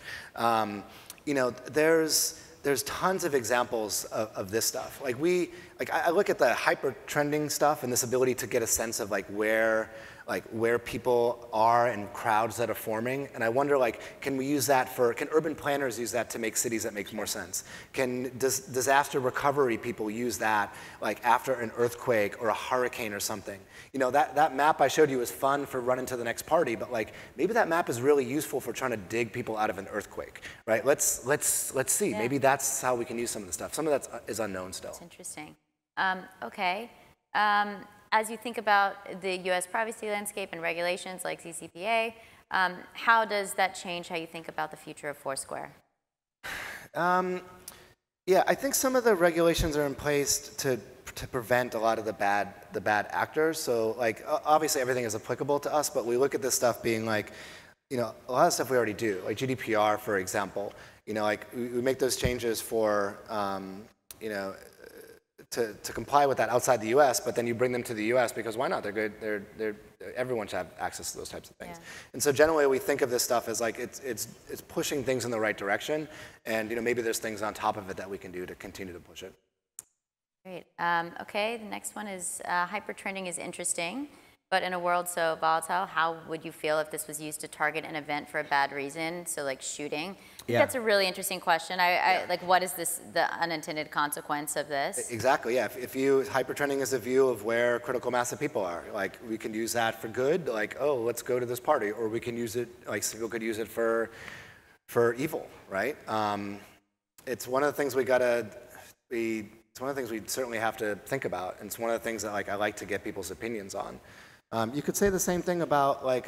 There's tons of examples of this stuff. I look at the hyper trending stuff and this ability to get a sense of where like where people are and crowds that are forming. And I wonder, like, can we use that can urban planners use that to make cities that make more sense? Can disaster recovery people use that, like after an earthquake or a hurricane or something? You know, that map I showed you is fun for running to the next party, but like maybe that map is really useful for trying to dig people out of an earthquake, right? Let's see. Yeah. Maybe that's how we can use some of the stuff. Some of that is unknown still. That's interesting. Okay. As you think about the U.S. privacy landscape and regulations like CCPA, how does that change how you think about the future of Foursquare? Yeah, I think some of the regulations are in place to prevent a lot of the bad actors. So like obviously everything is applicable to us, but we look at this stuff being like, you know, a lot of stuff we already do, like GDPR, for example. You know, like we make those changes for, you know, to comply with that outside the U.S., but then you bring them to the U.S. because why not? They're good. Everyone should have access to those types of things. Yeah. And so generally we think of this stuff as like it's pushing things in the right direction, and you know maybe there's things on top of it that we can do to continue to push it. Great. Okay, the next one is hypertraining is interesting, but in a world so volatile, how would you feel if this was used to target an event for a bad reason? So like shooting. I think that's a really interesting question. Like, what is the unintended consequence of this? Exactly, yeah. If hypertraining is a view of where critical mass of people are, like we can use that for good, like, oh, let's go to this party, or we can use it, like people could use it for evil, right? It's one of the things it's one of the things we certainly have to think about, and it's one of the things that like I like to get people's opinions on. You could say the same thing about like,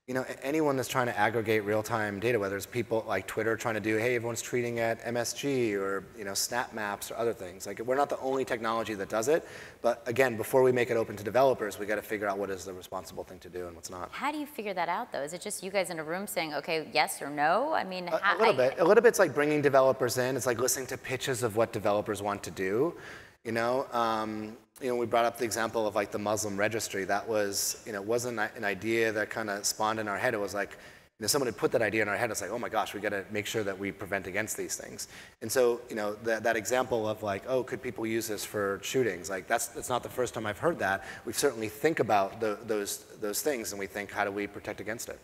you know, anyone that's trying to aggregate real-time data, whether it's people like Twitter trying to do, hey, everyone's tweeting at MSG or, you know, snap maps or other things. Like, we're not the only technology that does it. But again, before we make it open to developers, we got to figure out what is the responsible thing to do and what's not. How do you figure that out, though? Is it just you guys in a room saying, okay, yes or no? I mean, a little bit. A little bit's like bringing developers in. It's like listening to pitches of what developers want to do. You know, we brought up the example of like the Muslim registry. That was, you know, wasn't an idea that kind of spawned in our head. It was like, you know, someone had put that idea in our head. It's like, oh my gosh, we got to make sure that we prevent against these things. And so, you know, that example of like, oh, could people use this for shootings? Like that's not the first time I've heard that. We certainly think about those things, and we think, how do we protect against it?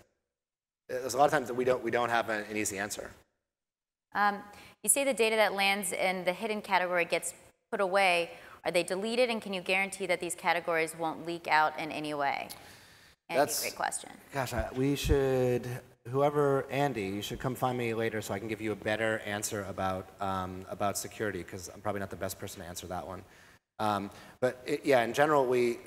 There's a lot of times that we don't have an easy answer. You say the data that lands in the hidden category gets put away. Are they deleted, and can you guarantee that these categories won't leak out in any way? Andy, that's a great question. Gosh, Andy, you should come find me later so I can give you a better answer about security, because I'm probably not the best person to answer that one. Yeah, in general, we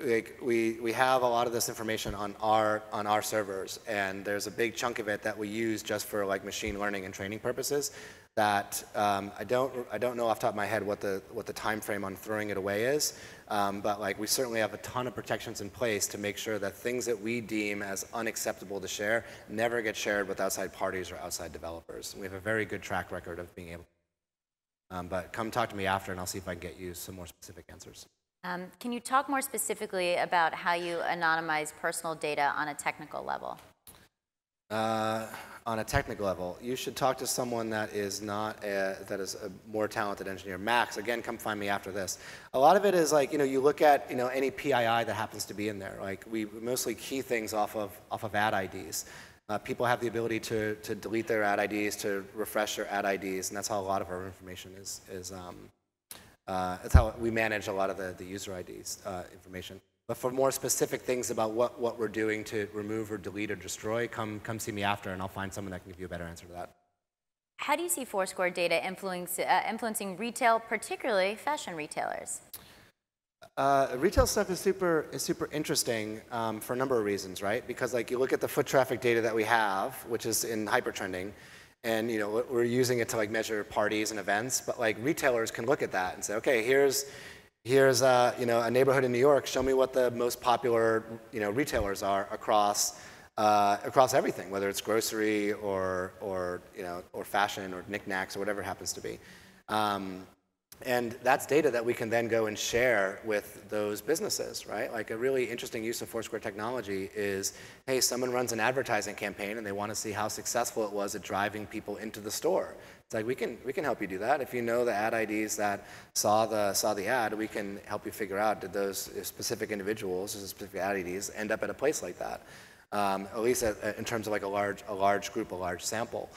have a lot of this information on our servers, and there's a big chunk of it that we use just for like machine learning and training purposes. That I don't know off the top of my head what the time frame on throwing it away is, but like we certainly have a ton of protections in place to make sure that things that we deem as unacceptable to share never get shared with outside parties or outside developers. We have a very good track record of being able. But come talk to me after, and I'll see if I can get you some more specific answers. Can you talk more specifically about how you anonymize personal data on a technical level? On a technical level, you should talk to someone that is a more talented engineer. Max, again, come find me after this. A lot of it is like, you know, you look at, you know, any PII that happens to be in there. Like we mostly key things off of ad IDs. People have the ability to delete their ad IDs, to refresh their ad IDs, and that's how a lot of our information is. That's how we manage a lot of the user IDs information. But for more specific things about what we're doing to remove or delete or destroy, come see me after, and I'll find someone that can give you a better answer to that. How do you see Foursquare data influencing retail, particularly fashion retailers? Retail stuff is super interesting for a number of reasons, right? Because like you look at the foot traffic data that we have, which is in hypertrending, and you know we're using it to like measure parties and events, but like retailers can look at that and say, okay, here's you know, a neighborhood in New York. Show me what the most popular, you know, retailers are across everything, whether it's grocery or you know, or fashion or knickknacks or whatever it happens to be. And that's data that we can then go and share with those businesses, right? Like a really interesting use of Foursquare technology is, hey, someone runs an advertising campaign and they want to see how successful it was at driving people into the store. It's like we can help you do that. If you know the ad IDs that saw the ad, we can help you figure out, did those specific individuals or specific ad IDs end up at a place like that? At least in terms of like a large group, a large sample.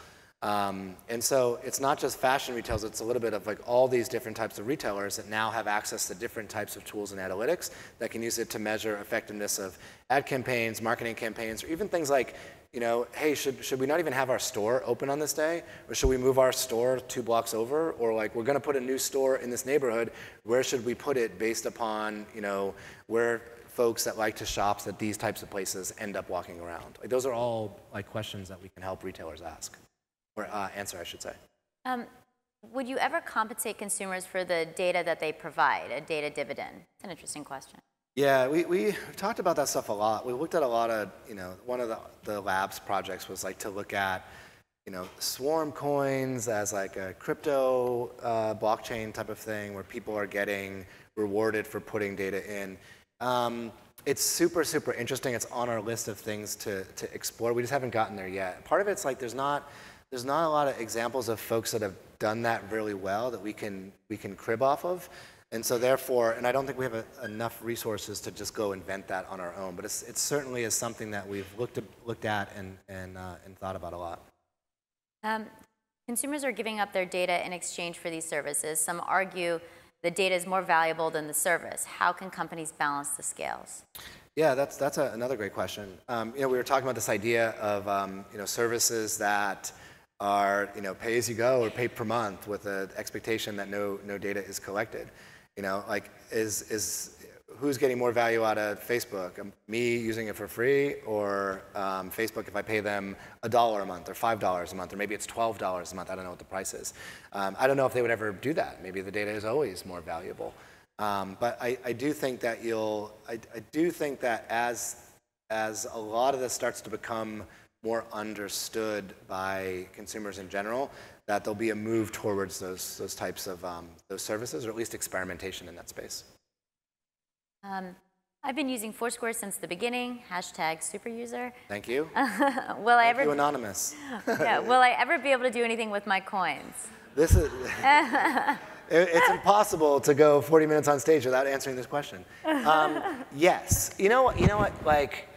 And so it's not just fashion retailers, it's a little bit of like all these different types of retailers that now have access to different types of tools and analytics that can use it to measure effectiveness of ad campaigns, marketing campaigns, or even things like, you know, hey, should we not even have our store open on this day? Or should we move our store 2 blocks over? Or like, we're gonna put a new store in this neighborhood, where should we put it based upon, you know, where folks that like to shop at these types of places end up walking around? Like, those are all like questions that we can help retailers ask. Or answer, I should say. Would you ever compensate consumers for the data that they provide, a data dividend? It's an interesting question. Yeah, we talked about that stuff a lot. We looked at a lot of, you know, one of the labs projects was like to look at, you know, swarm coins as like a crypto blockchain type of thing where people are getting rewarded for putting data in. It's super, super interesting. It's on our list of things to explore. We just haven't gotten there yet. Part of it's like there's not a lot of examples of folks that have done that really well that we can crib off of. And so therefore, and I don't think we have enough resources to just go invent that on our own, but it certainly is something that we've looked at and thought about a lot. Consumers are giving up their data in exchange for these services. Some argue the data is more valuable than the service. How can companies balance the scales? Yeah, that's another great question. You know, we were talking about this idea of you know, services that are, you know, pay as you go or pay per month with the expectation that no data is collected. You know, like who's getting more value out of Facebook? Me using it for free, or Facebook if I pay them $1 a month or $5 a month, or maybe it's $12 a month. I don't know what the price is. I don't know if they would ever do that. Maybe the data is always more valuable. But I do think that I do think that as a lot of this starts to become more understood by consumers in general, that there'll be a move towards those types of those services, or at least experimentation in that space. I've been using Foursquare since the beginning. #superuser. Thank you. Thank you, Anonymous. Yeah, will I ever be able to do anything with my coins? This is. It's impossible to go 40 minutes on stage without answering this question. Yes. You know what? Like.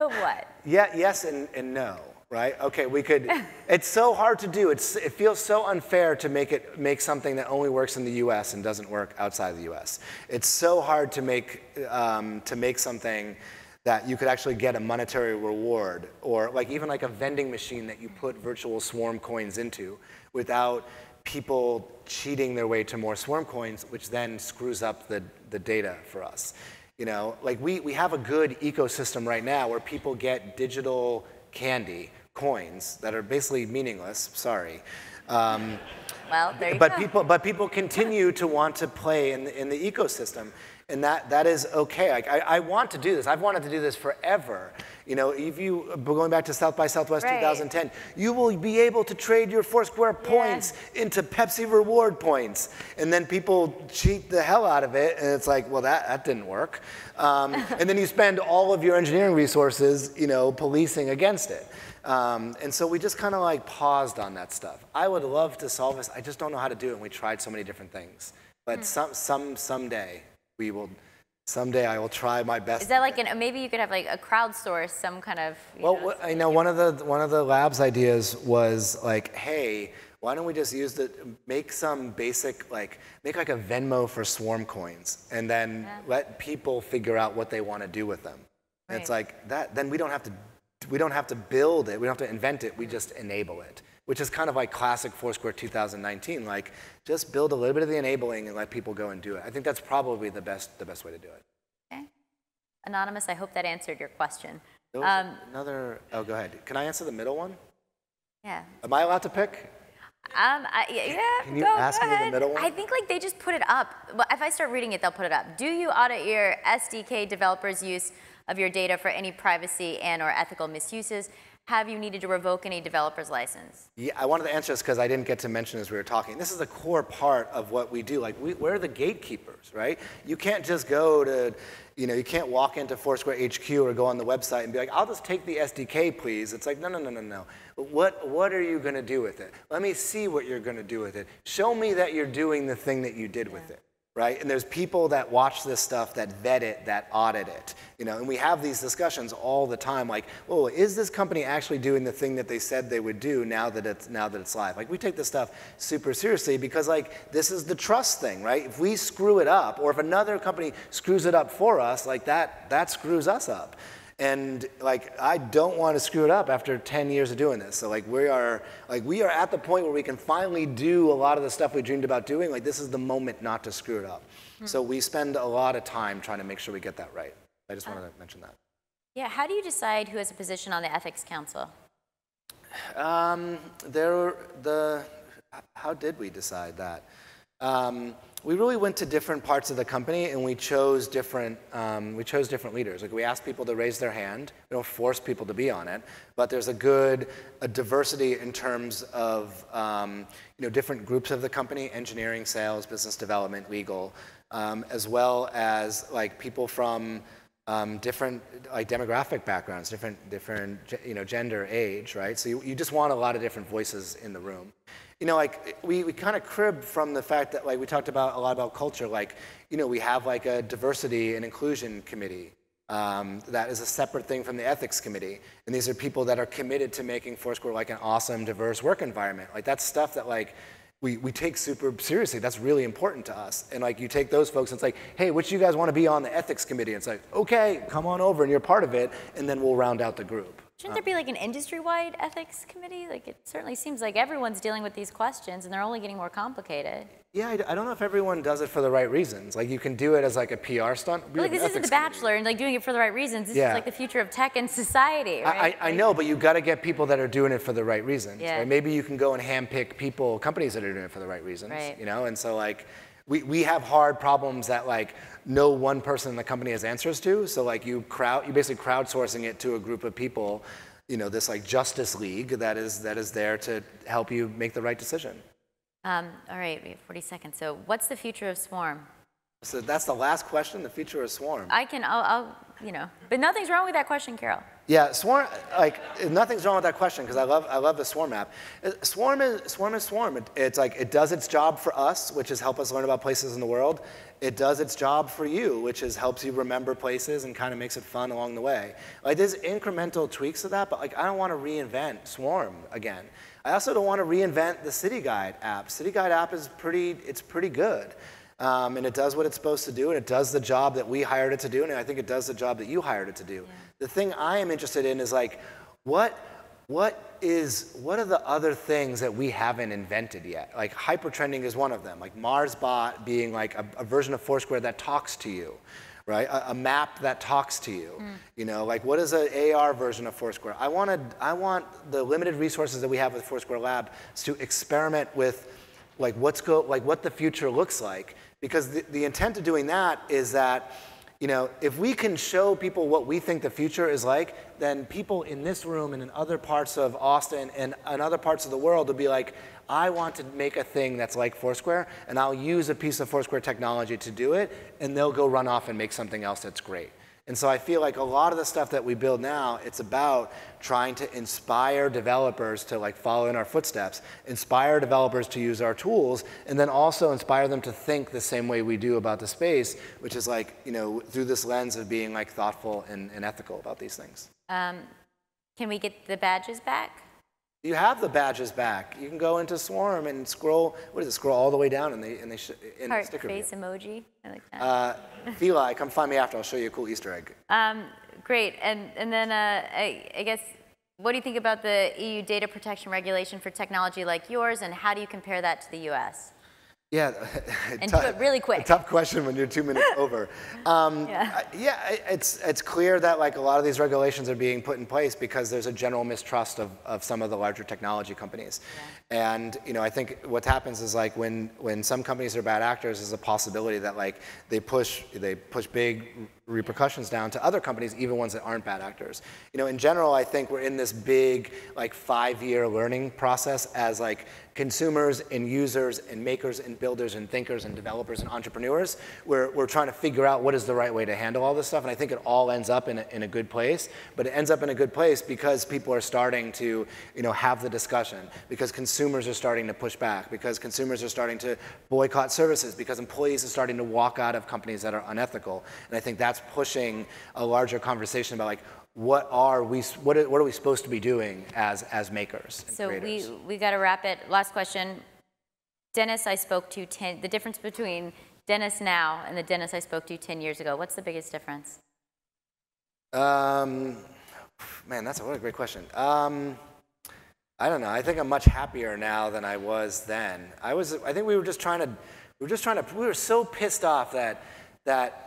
But what? Yeah. Yes and no. Right? Okay. We could. It's so hard to do. It feels so unfair to make something that only works in the U.S. and doesn't work outside the U.S. It's so hard to make something that you could actually get a monetary reward, or like even like a vending machine that you put virtual swarm coins into, without people cheating their way to more swarm coins, which then screws up the data for us. You know, like we have a good ecosystem right now where people get digital candy, coins that are basically meaningless. Sorry. Well, there you go. But people continue to want to play in the ecosystem, and that is okay. Like I want to do this. I've wanted to do this forever. You know, if you going back to South by Southwest 2010, you will be able to trade your Foursquare points into Pepsi reward points, and then people cheat the hell out of it, and it's like, well, that didn't work. And then you spend all of your engineering resources, you know, policing against it. And so we just kind of like paused on that stuff. I would love to solve this. I just don't know how to do it. And we tried so many different things. But someday we will. Someday I will try my best. Is that like maybe you could have like a crowdsource, some kind of. I know one of the lab's ideas was like, hey, why don't we just make some basic make like a Venmo for swarm coins, and then let people figure out what they want to do with them. Right. And it's like that. Then we don't have to build it. We don't have to invent it. We just enable it, which is kind of like classic Foursquare 2019. Like, just build a little bit of the enabling and let people go and do it. I think that's probably the best way to do it. Okay. Anonymous, I hope that answered your question. Oh, go ahead. Can I answer the middle one? Yeah. Am I allowed to pick? Yeah. Can you ask me the middle one? I think like they just put it up. Well, if I start reading it, they'll put it up. Do you audit your SDK developers' use of your data for any privacy and/or ethical misuses? have you needed to revoke any developer's license? Yeah, I wanted to answer this because I didn't get to mention as we were talking. This is a core part of what we do. Like, we're the gatekeepers, right? You can't just go to, you can't walk into Foursquare HQ or go on the website and be like, I'll just take the SDK, please. It's like, no. What are you going to do with it? Let me see what you're going to do with it. Show me that you're doing the thing that you did with it. Right? And there's people that watch this stuff, that vet it, that audit it, and we have these discussions all the time, like, oh, is this company actually doing the thing that they said they would do now that it's live? Like, we take this stuff super seriously because, like, this is the trust thing, right? If we screw it up, or if another company screws it up for us, like that screws us up. And like, I don't want to screw it up after 10 years of doing this. So like, we are at the point where we can finally do a lot of the stuff we dreamed about doing. Like, this is the moment not to screw it up. So we spend a lot of time trying to make sure we get that right. I just wanted to mention that. Yeah, how do you decide who has a position on the Ethics Council? How did we decide that? We really went to different parts of the company and we chose different leaders. Like, we asked people to raise their hand. We don't force people to be on it, but there's a diversity in terms of different groups of the company: engineering, sales, business development, legal, as well as like people from different like demographic backgrounds, different gender, age, right? So you just want a lot of different voices in the room. Like, we kind of crib from the fact that, like, we talked a lot about culture. Like, we have like a diversity and inclusion committee that is a separate thing from the ethics committee. And these are people that are committed to making Foursquare like an awesome, diverse work environment. Like, that's stuff that like we take super seriously. That's really important to us. And like, you take those folks and it's like, hey, which of you guys want to be on the ethics committee? And it's like, okay, come on over and you're part of it. And then we'll round out the group. Shouldn't there be like an industry-wide ethics committee? Like, it certainly seems like everyone's dealing with these questions and they're only getting more complicated. Yeah, I don't know if everyone does it for the right reasons. Like, you can do it as like a PR stunt. Like, this isn't The Bachelor and like doing it for the right reasons. This is like the future of tech and society, right? I know, but you've got to get people that are doing it for the right reasons. Yeah. Right? Maybe you can go and handpick companies that are doing it for the right reasons. Right. And so like, we have hard problems that like no one person in the company has answers to. So like, you basically crowdsourcing it to a group of people. This like justice league that is there to help you make the right decision. All right, we have 40 seconds. So what's the future of Swarm? So that's the last question, the future of Swarm. I'll but nothing's wrong with that question, Carol. Yeah, Swarm, like, nothing's wrong with that question because I love the Swarm app. Swarm is Swarm. It's like, it does its job for us, which is help us learn about places in the world. It does its job for you, which is helps you remember places and kind of makes it fun along the way. Like, there's incremental tweaks to that, but like, I don't want to reinvent Swarm again. I also don't want to reinvent the City Guide app. City Guide app is pretty good. And it does what it's supposed to do, and it does the job that we hired it to do, and I think it does the job that you hired it to do. Yeah. The thing I am interested in is like, what are the other things that we haven't invented yet? Like, hypertraining is one of them. Like, MarsBot being like a version of Foursquare that talks to you, right? A map that talks to you. Like, what is an AR version of Foursquare? I want the limited resources that we have with Foursquare Lab to experiment with like what the future looks like. Because the intent of doing that is that, if we can show people what we think the future is like, then people in this room and in other parts of Austin and in other parts of the world will be like, I want to make a thing that's like Foursquare, and I'll use a piece of Foursquare technology to do it, and they'll go run off and make something else that's great. And so I feel like a lot of the stuff that we build now, it's about trying to inspire developers to like follow in our footsteps, inspire developers to use our tools, and then also inspire them to think the same way we do about the space, which is like, through this lens of being like thoughtful and ethical about these things. Can we get the badges back? You have the badges back. You can go into Swarm and scroll. What is it? Scroll all the way down, and they sticker face emoji. I like that. Feli, come find me after. I'll show you a cool Easter egg. Great. And then I guess, what do you think about the EU data protection regulation for technology like yours, and how do you compare that to the U.S.? Yeah, and do it really quick. A tough question when you're 2 minutes over. It's clear that like a lot of these regulations are being put in place because there's a general mistrust of some of the larger technology companies. Yeah. And I think what happens is like when some companies are bad actors, there's a possibility that like they push big repercussions down to other companies, even ones that aren't bad actors. You know, in general, I think we're in this big, like, 5-year learning process as, like, consumers and users and makers and builders and thinkers and developers and entrepreneurs. We're trying to figure out what is the right way to handle all this stuff, and I think it all ends up in a good place. But it ends up in a good place because people are starting to, you know, have the discussion, because consumers are starting to push back, because consumers are starting to boycott services, because employees are starting to walk out of companies that are unethical. And I think that's pushing a larger conversation about, like, what are we supposed to be doing as makers and creators? So we got to wrap it. Last question. Dennis I spoke to, the difference between Dennis now and the Dennis I spoke to 10 years ago, what's the biggest difference? Man, what a great question. I don't know. I think I'm much happier now than I was then. I think we were so pissed off that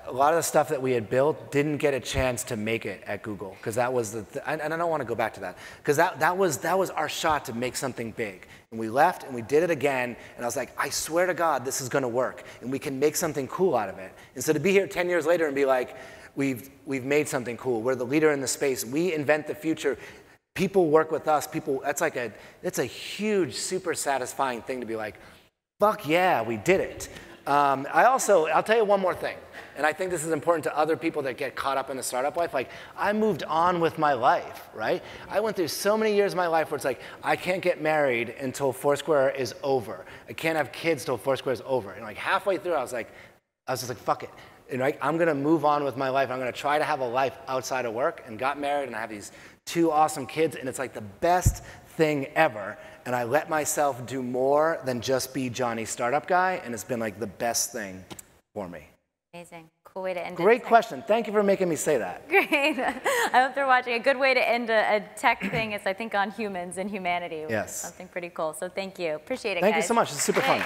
a lot of the stuff that we had built didn't get a chance to make it at Google, because that was and I don't want to go back to that, because that was our shot to make something big. And we left and we did it again, and I was like, I swear to God, this is going to work, and we can make something cool out of it. And so to be here 10 years later and be like, we've made something cool. We're the leader in the space. We invent the future. People work with us. It's a huge, super satisfying thing to be like, fuck yeah, we did it. I'll tell you one more thing, and I think this is important to other people that get caught up in the startup life. Like, I moved on with my life, right? I went through so many years of my life where it's like, I can't get married until Foursquare is over. I can't have kids till Foursquare is over. And like halfway through, I was just like, fuck it. And like, I'm gonna move on with my life. I'm gonna try to have a life outside of work, and got married, and I have these 2 awesome kids, and it's like the best thing ever. And I let myself do more than just be Johnny Startup Guy, and it's been like the best thing for me. Amazing. Cool way to end it. Great question. Thank you for making me say that. Great. I hope they're watching. A good way to end a tech thing is, I think, on humans and humanity. Yes. Something pretty cool. So thank you. Appreciate it, guys. Thank you so much. It's super fun.